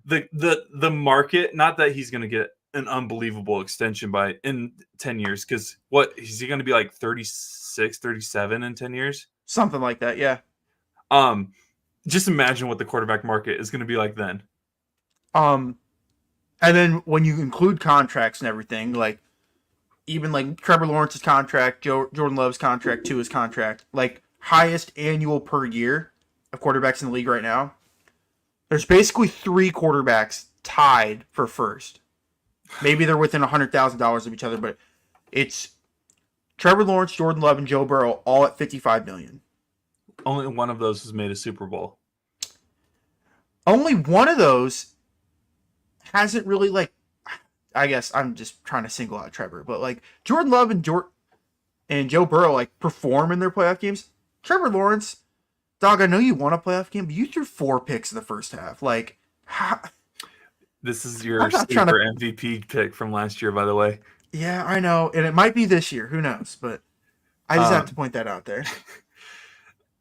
the market. Not that he's going to get an unbelievable extension in 10 years, because is he going to be like 36, 37 in 10 years? Something like that, yeah. Just imagine what the quarterback market is going to be like then. And then when you include contracts and everything, like even like Trevor Lawrence's contract, Jordan Love's contract, Tua's contract, like highest annual per year of quarterbacks in the league right now, there's basically 3 quarterbacks tied for first. Maybe they're within $100,000 of each other, but it's Trevor Lawrence, Jordan Love, and Joe Burrow all at $55 million. Only one of those has made a Super Bowl. Only one of those hasn't really, like, I guess I'm just trying to single out Trevor, but like Jordan Love and Joe Burrow like perform in their playoff games. Trevor Lawrence, dog, I know you won a playoff game, but you threw 4 picks in the first half. Like, this is your sleeper MVP pick from last year, by the way. Yeah, I know, and it might be this year. Who knows? But I just have to point that out there.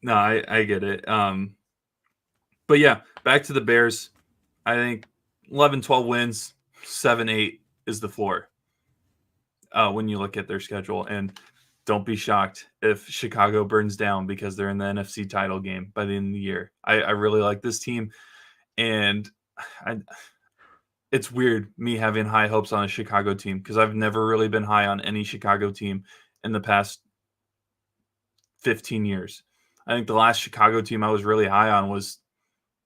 No, I get it. But yeah, back to the Bears. I think 11-12 wins, 7-8 is the floor. when you look at their schedule. And don't be shocked if Chicago burns down because they're in the NFC title game by the end of the year. I really like this team, and I, it's weird me having high hopes on a Chicago team because I've never really been high on any Chicago team in the past 15 years. I think the last Chicago team I was really high on was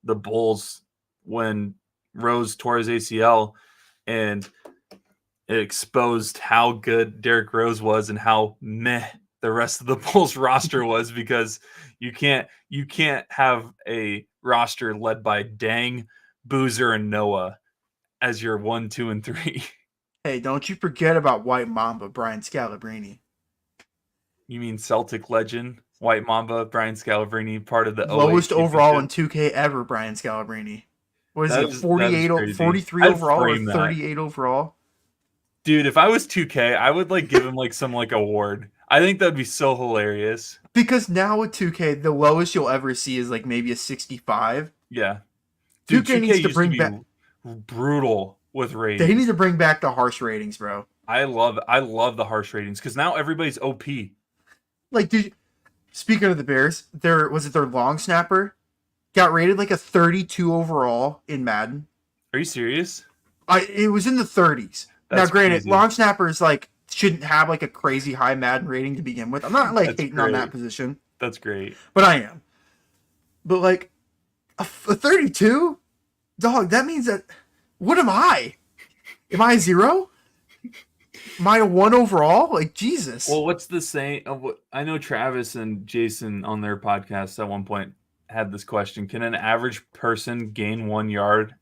the Bulls when Rose tore his ACL, and it exposed how good Derrick Rose was and how meh the rest of the Bulls roster was, because you can't have a roster led by Dang, Boozer, and Noah as your 1, 2, and 3. Hey, don't you forget about White Mamba, Brian Scalabrine. You mean Celtic legend, White Mamba, Brian Scalabrine, part of the 08 Lowest overall in championship? 2K ever, Brian Scalabrine. What is he, That is 48, crazy. 43 I'd overall or frame that. 38 overall? Dude, if I was 2K, I would like give him like some like award. I think that'd be so hilarious. Because now with 2K, the lowest you'll ever see is like maybe a 65. Yeah. Dude, 2K needs to used bring be back. brutal with ratings. They need to bring back the harsh ratings, bro. I love the harsh ratings because now everybody's OP. Like, speaking of the Bears, their long snapper got rated like a 32 overall in Madden. Are you serious? It was in the 30s. That's Now, granted, crazy. long snappers like shouldn't have like a crazy high Madden rating to begin with. I'm not like hating on that position. That's great. But I am. But like a 32, dog. That means that. What am I? Am I a 0? Am I a 1 overall? Like, Jesus. Well, what's the saying? I know Travis and Jason on their podcast at one point had this question: can an average person gain 1 yard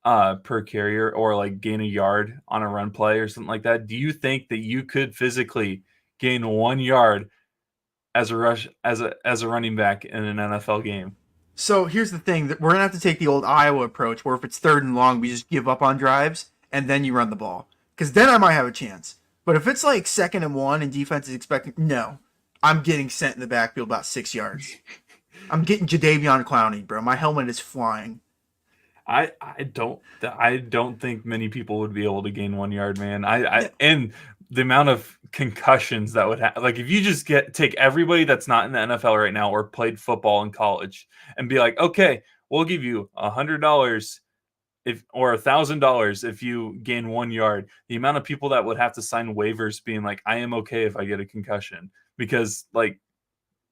per carrier, or like gain a yard on a run play or something like that? Do you think that you could physically gain 1 yard as a running back in an NFL game? So here's the thing: that we're gonna have to take the old Iowa approach, where if it's 3rd and long, we just give up on drives and then you run the ball. Because then I might have a chance. But if it's like 2nd and 1 and defense is expecting, no, I'm getting sent in the backfield about 6 yards. I'm getting Jadeveon Clowney, bro. My helmet is flying. I don't think many people would be able to gain 1 yard, man. And the amount of concussions that would have, like if you just take everybody that's not in the NFL right now or played football in college and be like, okay, we'll give you $100 or $1,000 if you gain 1 yard. The amount of people that would have to sign waivers being like, I am okay if I get a concussion, because like,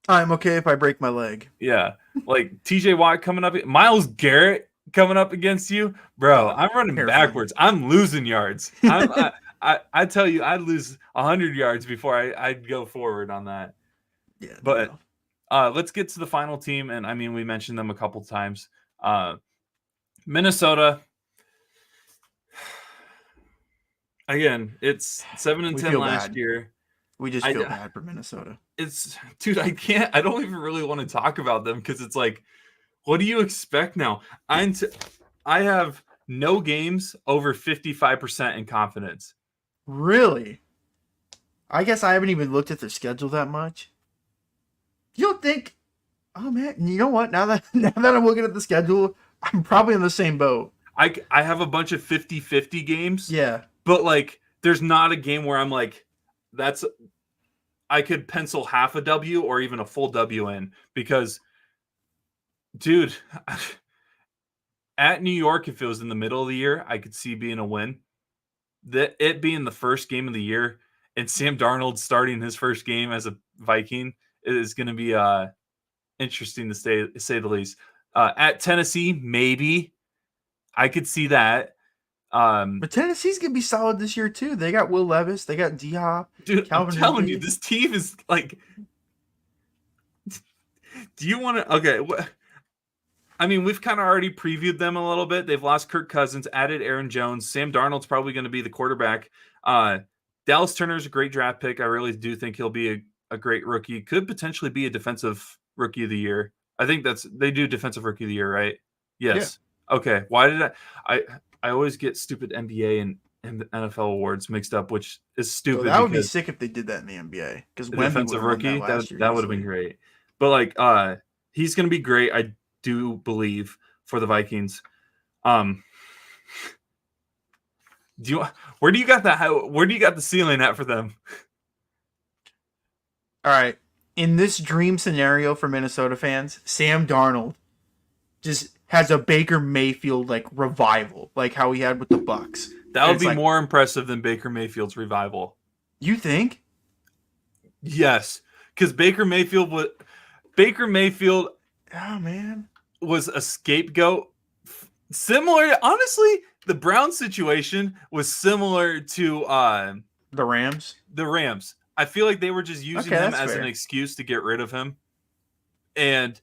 I'm okay if I break my leg. Yeah, like TJ Watt coming up, Myles Garrett coming up against you, bro. I'm running backwards. I'm losing yards. I tell you, I'd lose 100 yards before I'd go forward on that. Yeah, but let's get to the final team, and I mean we mentioned them a couple times. Minnesota. Again, it's 7-10 last year. We just feel bad for Minnesota. Dude, I don't even really want to talk about them because it's like, what do you expect now? I have no games over 55% in confidence. Really? I guess I haven't even looked at their schedule that much. You don't think? Oh man, you know what? Now that I'm looking at the schedule, I'm probably in the same boat. I have a bunch of 50-50 games. Yeah. But like, there's not a game where I'm like, I could pencil half a W or even a full W in, because, dude, at New York, if it was in the middle of the year, I could see being a win. It being the first game of the year and Sam Darnold starting his first game as a Viking is going to be interesting to say the least. At Tennessee, maybe I could see that. But Tennessee's gonna be solid this year too. They got Will Levis, they got D-Hop. Dude, Calvin, I'm telling you, this team is like. Do you want to? Okay, I mean, we've kind of already previewed them a little bit. They've lost Kirk Cousins, added Aaron Jones. Sam Darnold's probably going to be the quarterback. Dallas Turner's a great draft pick. I really do think he'll be a great rookie. Could potentially be a defensive rookie of the year. I think they do defensive rookie of the year, right? Yes. Yeah. Okay. Why did I always get stupid NBA and NFL awards mixed up, which is stupid. That would be sick if they did that in the NBA. Because defensive rookie, that would have been great. But like, he's going to be great, I do believe, for the Vikings. Do you where do you got the ceiling at for them? All right. In this dream scenario for Minnesota fans, Sam Darnold just has a Baker Mayfield like revival, like how he had with the Bucks. That And would it's be like, more impressive than Baker Mayfield's revival. you think? Yes, because Baker Mayfield Oh man. was a scapegoat. Similar, honestly, the Brown situation was similar to The Rams. the Rams. I feel like they were just using Okay, him that's as an fair. excuse to get rid of him, and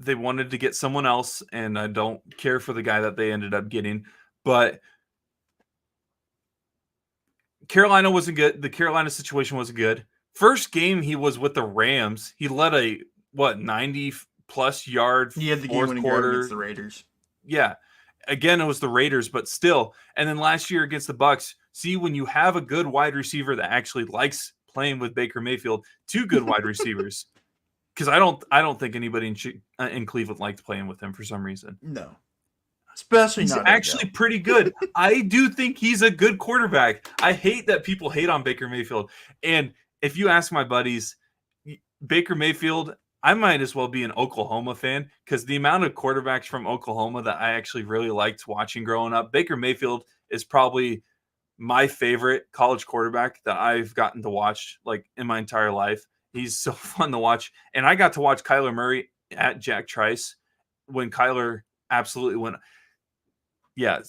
they wanted to get someone else. And I don't care for the guy that they ended up getting, but Carolina wasn't good. The Carolina situation wasn't good. First game he was with the Rams, he led a 90+ yard He had the fourth game-winning drive quarter. against the Raiders. Yeah. Again, it was the Raiders, but still. And then last year against the Bucks, see, when you have a good wide receiver that actually likes playing with Baker Mayfield, two good wide receivers, because I don't think anybody in Cleveland liked playing with him for some reason. No. Especially He's not actually Odell. pretty good. I do think he's a good quarterback. I hate that people hate on Baker Mayfield. And if you ask my buddies, Baker Mayfield, I might as well be an Oklahoma fan because the amount of quarterbacks from Oklahoma that I actually really liked watching growing up, Baker Mayfield is probably my favorite college quarterback that I've gotten to watch like in my entire life. He's so fun to watch. And I got to watch Kyler Murray at Jack Trice when Kyler absolutely went. Yeah,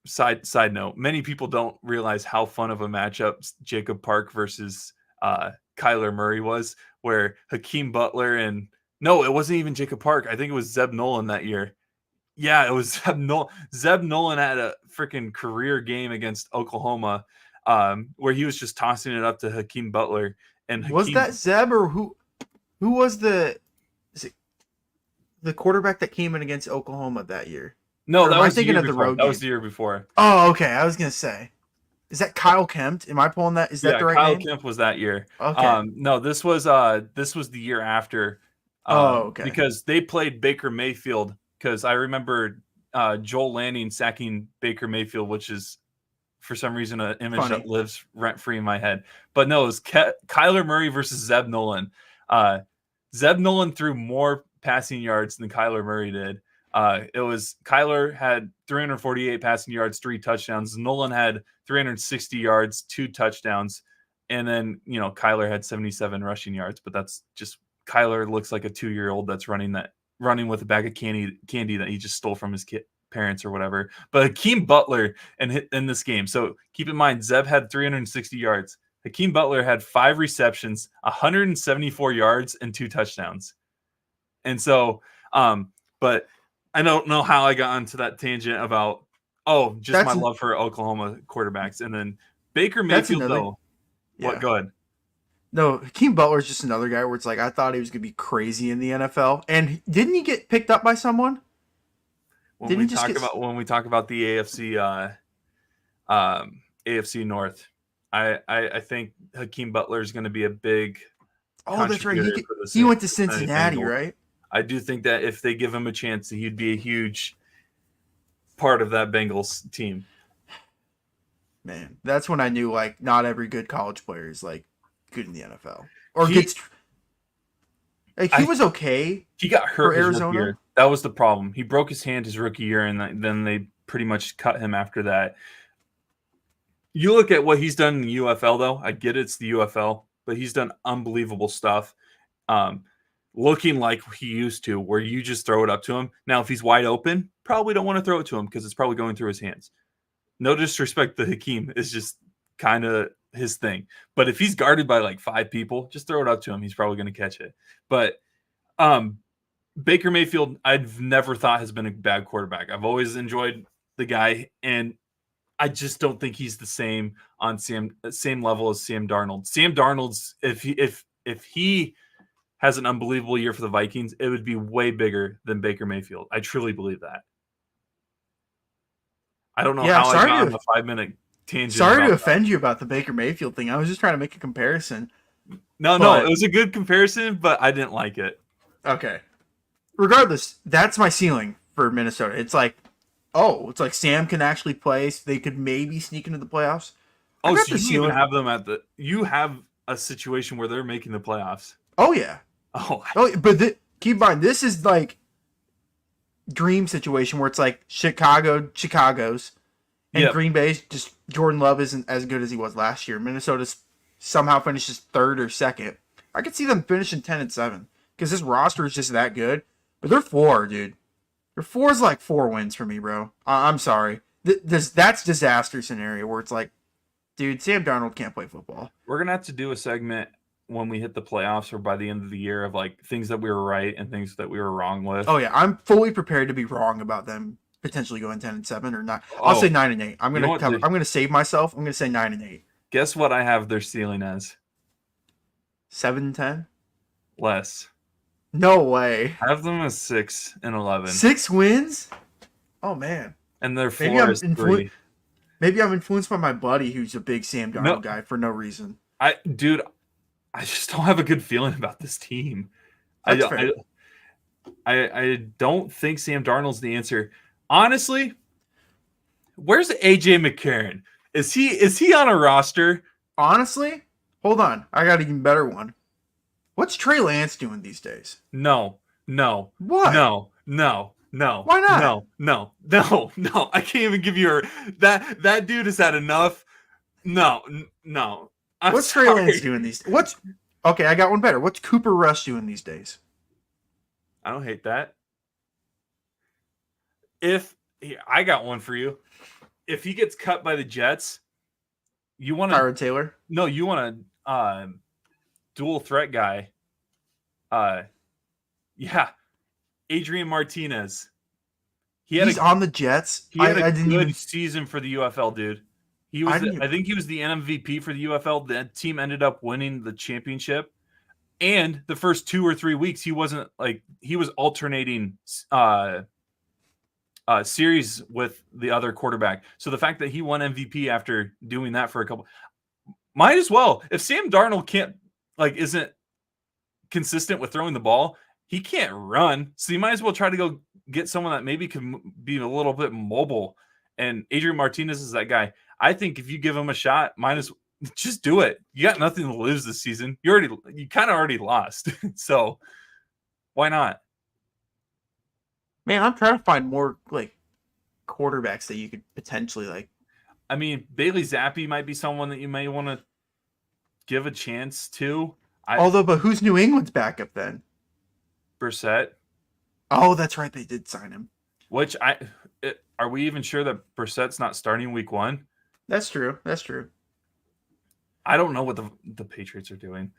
side note, many people don't realize how fun of a matchup Jacob Park versus Kyler Murray was, where Hakeem Butler and no, it wasn't even Jacob Park. I think it was Zeb Nolan that year. Yeah, it was Zeb Nolan. Zeb Nolan had a freaking career game against Oklahoma, where he was just tossing it up to Hakeem Butler. And Hakeem, Was that Zeb or who? Who was the quarterback that came in against Oklahoma that year? No, Or that am I was the thinking year of the before. road That was game? the year before. Oh, okay. I was gonna say, is that Kyle Kempt? Am I pulling that? Is that the right Kyle name? Kemp was that year. Okay. No, this was the year after. Oh, okay. Because they played Baker Mayfield. Because I remember Joel Lanning sacking Baker Mayfield, which is for some reason an image Funny. that lives rent free in my head. But no, it was Kyler Murray versus Zeb Nolan. Zeb Nolan threw more passing yards than Kyler Murray did. It was Kyler had 348 passing yards, 3 touchdowns. Nolan had 360 yards, 2 touchdowns. And then, Kyler had 77 rushing yards, but that's just Kyler looks like a 2-year-old that's running with a bag of candy that he just stole from his parents or whatever. But Hakeem Butler in this game. So keep in mind, Zeb had 360 yards. Hakeem Butler had 5 receptions, 174 yards, and 2 touchdowns. And so, but I don't know how I got onto that tangent about my love for Oklahoma quarterbacks. And then Baker Mayfield, though. Yeah. What? Go ahead. No, Hakeem Butler's just another guy where it's like I thought he was gonna be crazy in the NFL, and didn't he get picked up by someone? When we talk about the AFC North, I think Hakeem Butler is going to be a big. Oh, that's right. He went to Cincinnati, right? I do think that if they give him a chance, he'd be a huge part of that Bengals team. Man, that's when I knew like not every good college player is like good in the NFL or gets. Like he was okay. He got hurt for his rookie year. That was the problem. He broke his hand his rookie year, and then they pretty much cut him after that. You look at what he's done in the UFL, though. I get it's the UFL, but he's done unbelievable stuff. Looking like he used to, where you just throw it up to him. Now, if he's wide open, probably don't want to throw it to him because it's probably going through his hands. No disrespect to Hakeem. It's just kind of his thing. But if he's guarded by like 5 people, just throw it up to him. He's probably going to catch it. But Baker Mayfield, I've never thought has been a bad quarterback. I've always enjoyed the guy, and I just don't think he's the same on same level as Sam Darnold. Sam Darnold's if he has an unbelievable year for the Vikings, it would be way bigger than Baker Mayfield. I truly believe that. I don't know how I got on a 5-minute tangent. Sorry to offend you about the Baker Mayfield thing. I was just trying to make a comparison. No, it was a good comparison, but I didn't like it. Okay. Regardless, that's my ceiling for Minnesota. It's like Oh, it's like Sam can actually play, so they could maybe sneak into the playoffs. I Oh, got so the you even ceiling. have them you have a situation where they're making the playoffs. Oh yeah. Oh, Oh, but keep in mind, this is like dream situation where it's like Chicago's, and yep. Green Bay's just Jordan Love isn't as good as he was last year. Minnesota's somehow finishes third or second. I could see them finishing 10-7 because this roster is just that good. But they're four, dude. Their four is like 4 wins for me, bro. I'm sorry. That's disaster scenario where it's like, dude, Sam Darnold can't play football. We're gonna have to do a segment when we hit the playoffs or by the end of the year of like things that we were right and things that we were wrong with. Oh yeah, I'm fully prepared to be wrong about them potentially going 10-7 or not. I'll Oh, say 9-8. I'm you know gonna what? cover. I'm gonna save myself. I'm gonna say 9-8. Guess what I have their ceiling as? 7-10. Less. No way. I have them as 6-11. 6 wins? Oh man. And their Maybe floor I'm is 3. Maybe I'm influenced by my buddy who's a big Sam Darnold No, guy for no reason. dude, I just don't have a good feeling about this team. That's fair. I don't think Sam Darnold's the answer. Honestly, where's AJ McCarron? Is he on a roster? Honestly, hold on. I got an even better one. What's Trey Lance doing these days? No, no, What? no, no, no. Why not? No. I can't even give you that dude has had enough. No. What's sorry. Trey Lance doing these? Okay? I got one better. What's Cooper Rush doing these days? I don't hate that. I got one for you. If he gets cut by the Jets, you want Tyrod Taylor? No, you want a dual threat guy. Yeah, Adrian Martinez. He's on the Jets. He had I a didn't good even. season for the UFL, dude. I think he was the MVP for the UFL. That team ended up winning the championship. And the first 2 or 3 weeks, he wasn't like he was alternating series with the other quarterback. So the fact that he won MVP after doing that for a couple, might as well. If Sam Darnold isn't consistent with throwing the ball, he can't run. So you might as well try to go get someone that maybe can be a little bit mobile. And Adrian Martinez is that guy. I think if you give him a shot, just do it. You got nothing to lose this season. You kind of already lost. So why not? Man, I'm trying to find more like quarterbacks that you could potentially like. I mean, Bailey Zappi might be someone that you may want to give a chance to. But who's New England's backup then? Brissett. Oh, that's right. They did sign him. Are we even sure that Brissett's not starting week 1? That's true. I don't know what the Patriots are doing.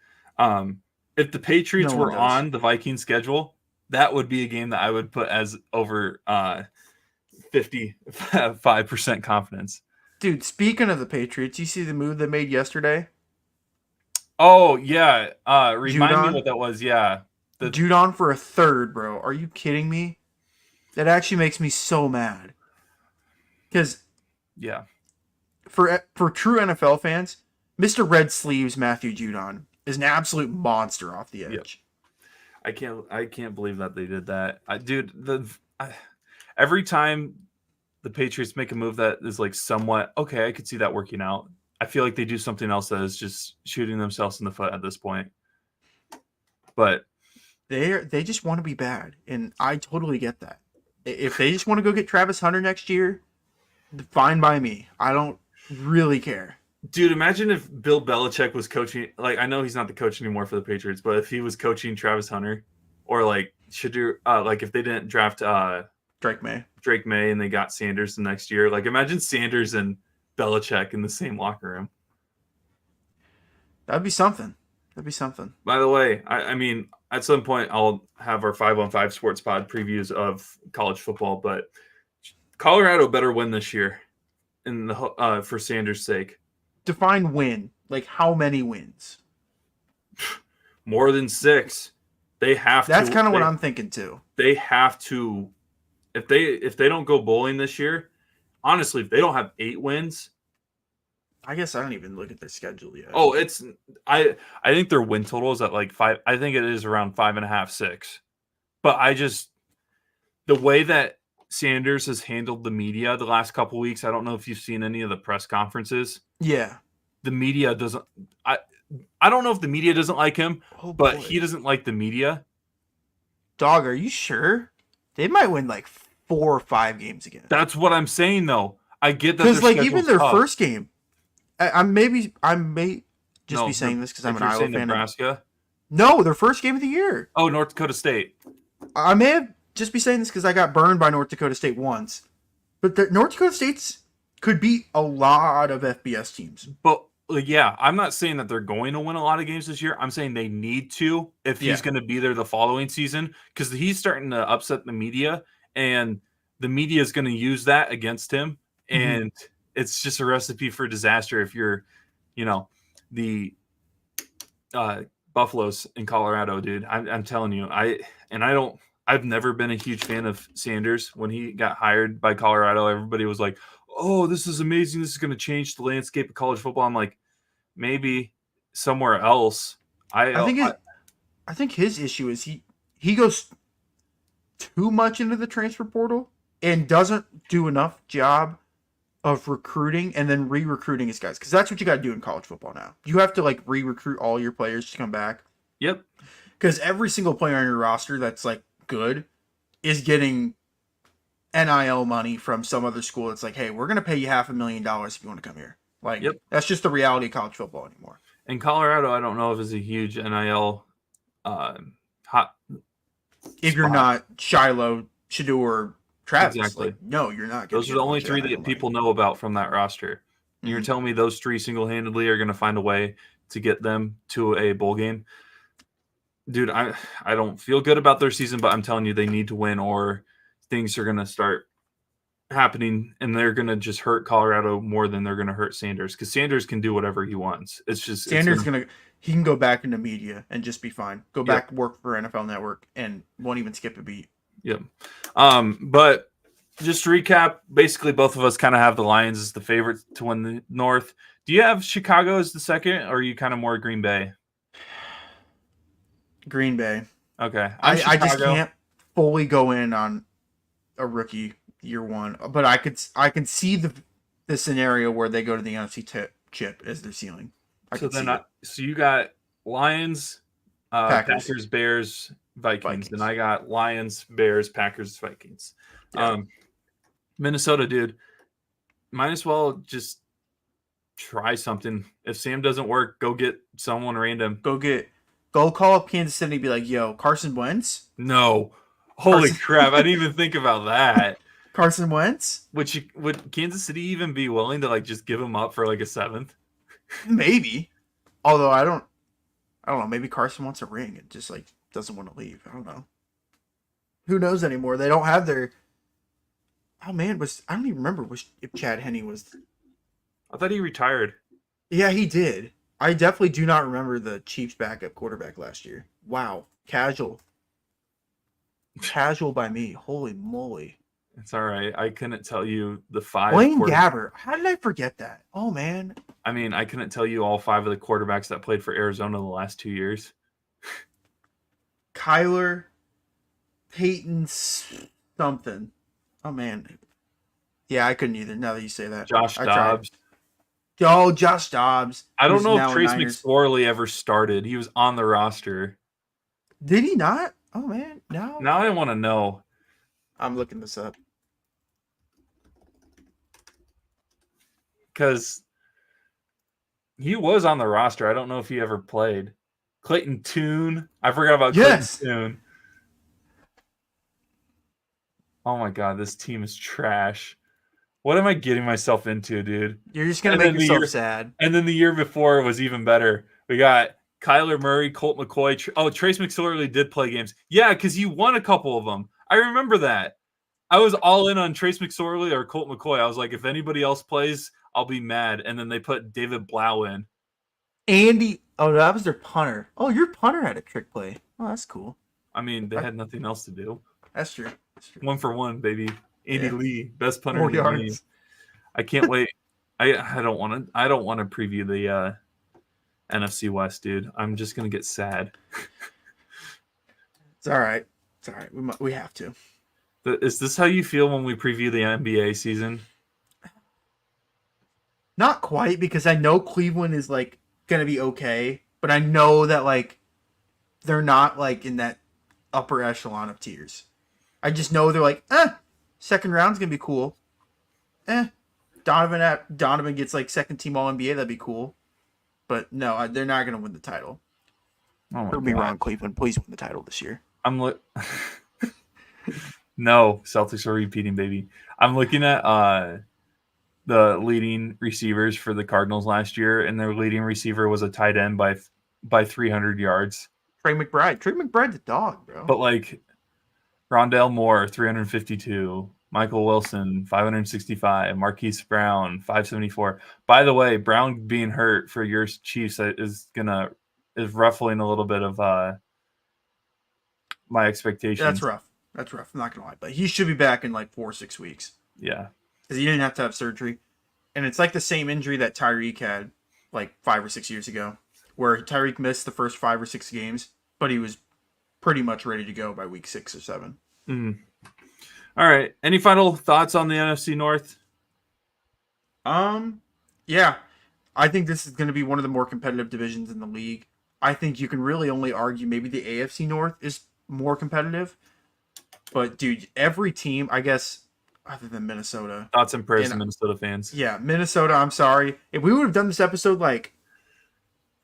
If the Patriots were on the Vikings schedule, that would be a game that I would put as over 55% confidence. Dude, speaking of the Patriots, you see the move they made yesterday? Oh, yeah. Remind Judon? me what that was. Yeah. Judon for a third, bro. Are you kidding me? That actually makes me so mad. Because yeah, for true NFL fans, Mr. Red Sleeves Matthew Judon is an absolute monster off the edge. Yep. I can't believe that they did that. Every time the Patriots make a move that is like somewhat okay, I could see that working out. I feel like they do something else that is just shooting themselves in the foot at this point. But they just want to be bad, and I totally get that. If they just want to go get Travis Hunter next year, fine by me. I don't really care. Dude, imagine if Bill Belichick was coaching. Like, I know he's not the coach anymore for the Patriots, but if he was coaching Travis Hunter, or like if they didn't draft Drake May and they got Sanders the next year, like imagine Sanders and Belichick in the same locker room. That'd be something. By the way, I mean, at some point I'll have our 5-on-5 Sports Pod previews of college football, but Colorado better win this year for Sanders' sake. Define win. Like how many wins? More than 6. They have That's kind of what I'm thinking too. They have to, if they don't go bowling this year, honestly, if they don't have 8 wins, I guess I don't even look at their schedule yet. Oh, I think their win total is at like 5. I think it is around 5.5, 6. But the way that Sanders has handled the media the last couple weeks. I don't know if you've seen any of the press conferences. Yeah. The media doesn't. I don't know if the media doesn't like him, Oh but boy. he doesn't like the media. Dog, are you sure? They might win like 4 or 5 games again. That's what I'm saying, though. I get that Because their like even schedule's their tough. first game, I may just be saying this because I'm If an you're Iowa saying fan. Nebraska, No, their first game of the year. oh, North Dakota State. I may have just be saying this because I got burned by North Dakota State once, but the North Dakota State's could beat a lot of FBS teams. But yeah, I'm not saying that they're going to win a lot of games this year. I'm saying they need to if he's Yeah. going to be there the following season because he's starting to upset the media, and the media is going to use that against him, and it's just a recipe for disaster if you're, the Buffaloes in Colorado, dude. I'm telling you, I've never been a huge fan of Sanders. When he got hired by Colorado, everybody was like, "Oh, this is amazing. This is going to change the landscape of college football." I'm like, maybe somewhere else. I think his issue is he goes too much into the transfer portal and doesn't do enough job of recruiting and then re-recruiting his guys because that's what you got to do in college football now. You have to like re-recruit all your players to come back. Yep. Because every single player on your roster that's like good is getting NIL money from some other school. It's like, hey, we're gonna pay you $500,000 if you want to come here. Like, Yep. that's just the reality of college football anymore. In Colorado, I don't know if it's a huge NIL hot. If you're not Shiloh, Shador, Travis, Exactly. like, no, you're not. Those are the only three that people know about from that roster. Mm-hmm. You're telling me those three single-handedly are going to find a way to get them to a bowl game? Dude, I don't feel good about their season, but I'm telling you they need to win or things are going to start happening and they're going to just hurt Colorado more than they're going to hurt Sanders because Sanders can do whatever he wants. It's just Sanders he can go back into media and just be fine. Go back work for NFL Network and won't even skip a beat. Yep. But just to recap, basically both of us kind of have the Lions as the favorite to win the North. Do you have Chicago as the second, or are you kind of more Green Bay? Green Bay. Okay. I just can't fully go in on a rookie year one, but I can see the scenario where they go to the NFC chip as their ceiling. So you got Lions, Packers, Bears, Vikings, and I got Lions, Bears, Packers, Vikings. Yeah. Minnesota, dude, might as well just try something. If Sam doesn't work, go get someone random. Go call up Kansas City and be like, yo, Carson Wentz? No. Holy crap, I didn't even think about that. Carson Wentz? Would Kansas City even be willing to like just give him up for like a 7th? Maybe. Although I don't know, maybe Carson wants a ring and just like doesn't want to leave. I don't know. Who knows anymore? They don't have their I don't even remember if Chad Henne was. I thought he retired. Yeah, he did. I definitely do not remember the Chiefs backup quarterback last year. Wow. Casual by me. Holy moly. It's all right. I couldn't tell you the 5. Blaine Gabbert. How did I forget that? Oh, man. I mean, I couldn't tell you all 5 of the quarterbacks that played for Arizona the last 2 years. Kyler, Peyton, something. Oh, man. Yeah, I couldn't either, now that you say that. Josh Dobbs. Oh, Josh Dobbs. I don't know if Trace McSorley ever started. He was on the roster. Did he not? Oh, man. No. Now I want to know. I'm looking this up. Because he was on the roster. I don't know if he ever played. Clayton Tune. I forgot about Clayton Tune. Oh, my God. This team is trash. What am I getting myself into, dude? You're just going to make yourself sad. And then the year before was even better. We got Kyler Murray, Colt McCoy. Trace McSorley did play games. Yeah, because you won a couple of them. I remember that. I was all in on Trace McSorley or Colt McCoy. I was like, if anybody else plays, I'll be mad. And then they put David Blau in. That was their punter. Oh, your punter had a trick play. Oh, that's cool. I mean, they had nothing else to do. That's true. 1 for 1, baby. Andy Lee, best punter in the game. I can't wait. I don't want to preview the NFC West, dude. I'm just gonna get sad. It's all right. We have to. Is this how you feel when we preview the NBA season? Not quite, because I know Cleveland is like gonna be okay, but I know that like they're not like in that upper echelon of tiers. I just know they're like, second round's gonna be cool. Donovan gets like second team All NBA, that'd be cool. But no, they're not gonna win the title. Oh my Prove me God. wrong, Cleveland. Please win the title this year. No, Celtics are repeating, baby. I'm looking at the leading receivers for the Cardinals last year, and their leading receiver was a tight end by 300 yards. Trey McBride's a dog, bro. But like Rondale Moore, 352. Michael Wilson, 565. Marquise Brown, 574. By the way, Brown being hurt for your Chiefs is ruffling a little bit of my expectations. That's rough. I'm not gonna lie, but he should be back in like 4 or 6 weeks. Yeah, because he didn't have to have surgery, and it's like the same injury that Tyreek had like 5 or 6 years ago, where Tyreek missed the first 5 or 6 games, but he was pretty much ready to go by week 6 or 7. Mm-hmm. All right. Any final thoughts on the NFC North? Yeah, I think this is going to be one of the more competitive divisions in the league. I think you can really only argue maybe the AFC North is more competitive. But, dude, every team, I guess, other than Minnesota. Thoughts and prayers to Minnesota fans. Yeah, Minnesota, I'm sorry. If we would have done this episode like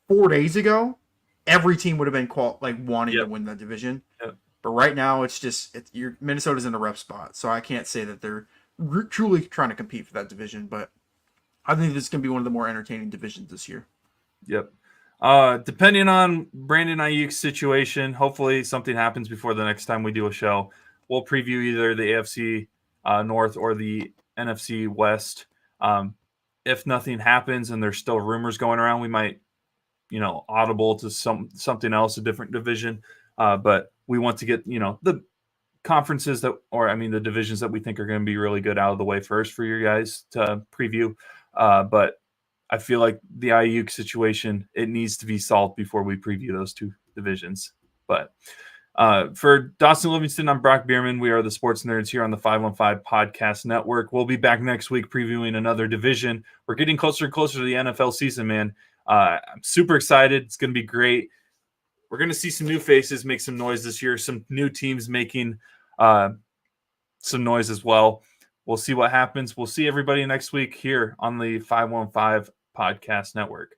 4 days ago, every team would have been wanting to win that division. Yep. But right now, it's just Minnesota's in a rough spot. So I can't say that they're truly trying to compete for that division. But I think this is going to be one of the more entertaining divisions this year. Yep. Depending on Brandon Ayuk's situation, hopefully something happens before the next time we do a show. We'll preview either the AFC North or the NFC West. If nothing happens and there's still rumors going around, we might, audible to something else, a different division. But we want to get, the conferences the divisions that we think are going to be really good out of the way first for you guys to preview. But I feel like the Ayuk situation, it needs to be solved before we preview those two divisions. But for Dawson Livingston, I'm Brock Beirman. We are the Sports Nerds here on the 515 Podcast Network. We'll be back next week previewing another division. We're getting closer and closer to the NFL season, man. I'm super excited. It's going to be great. We're going to see some new faces make some noise this year, some new teams making some noise as well. We'll see what happens. We'll see everybody next week here on the 515 Podcast Network.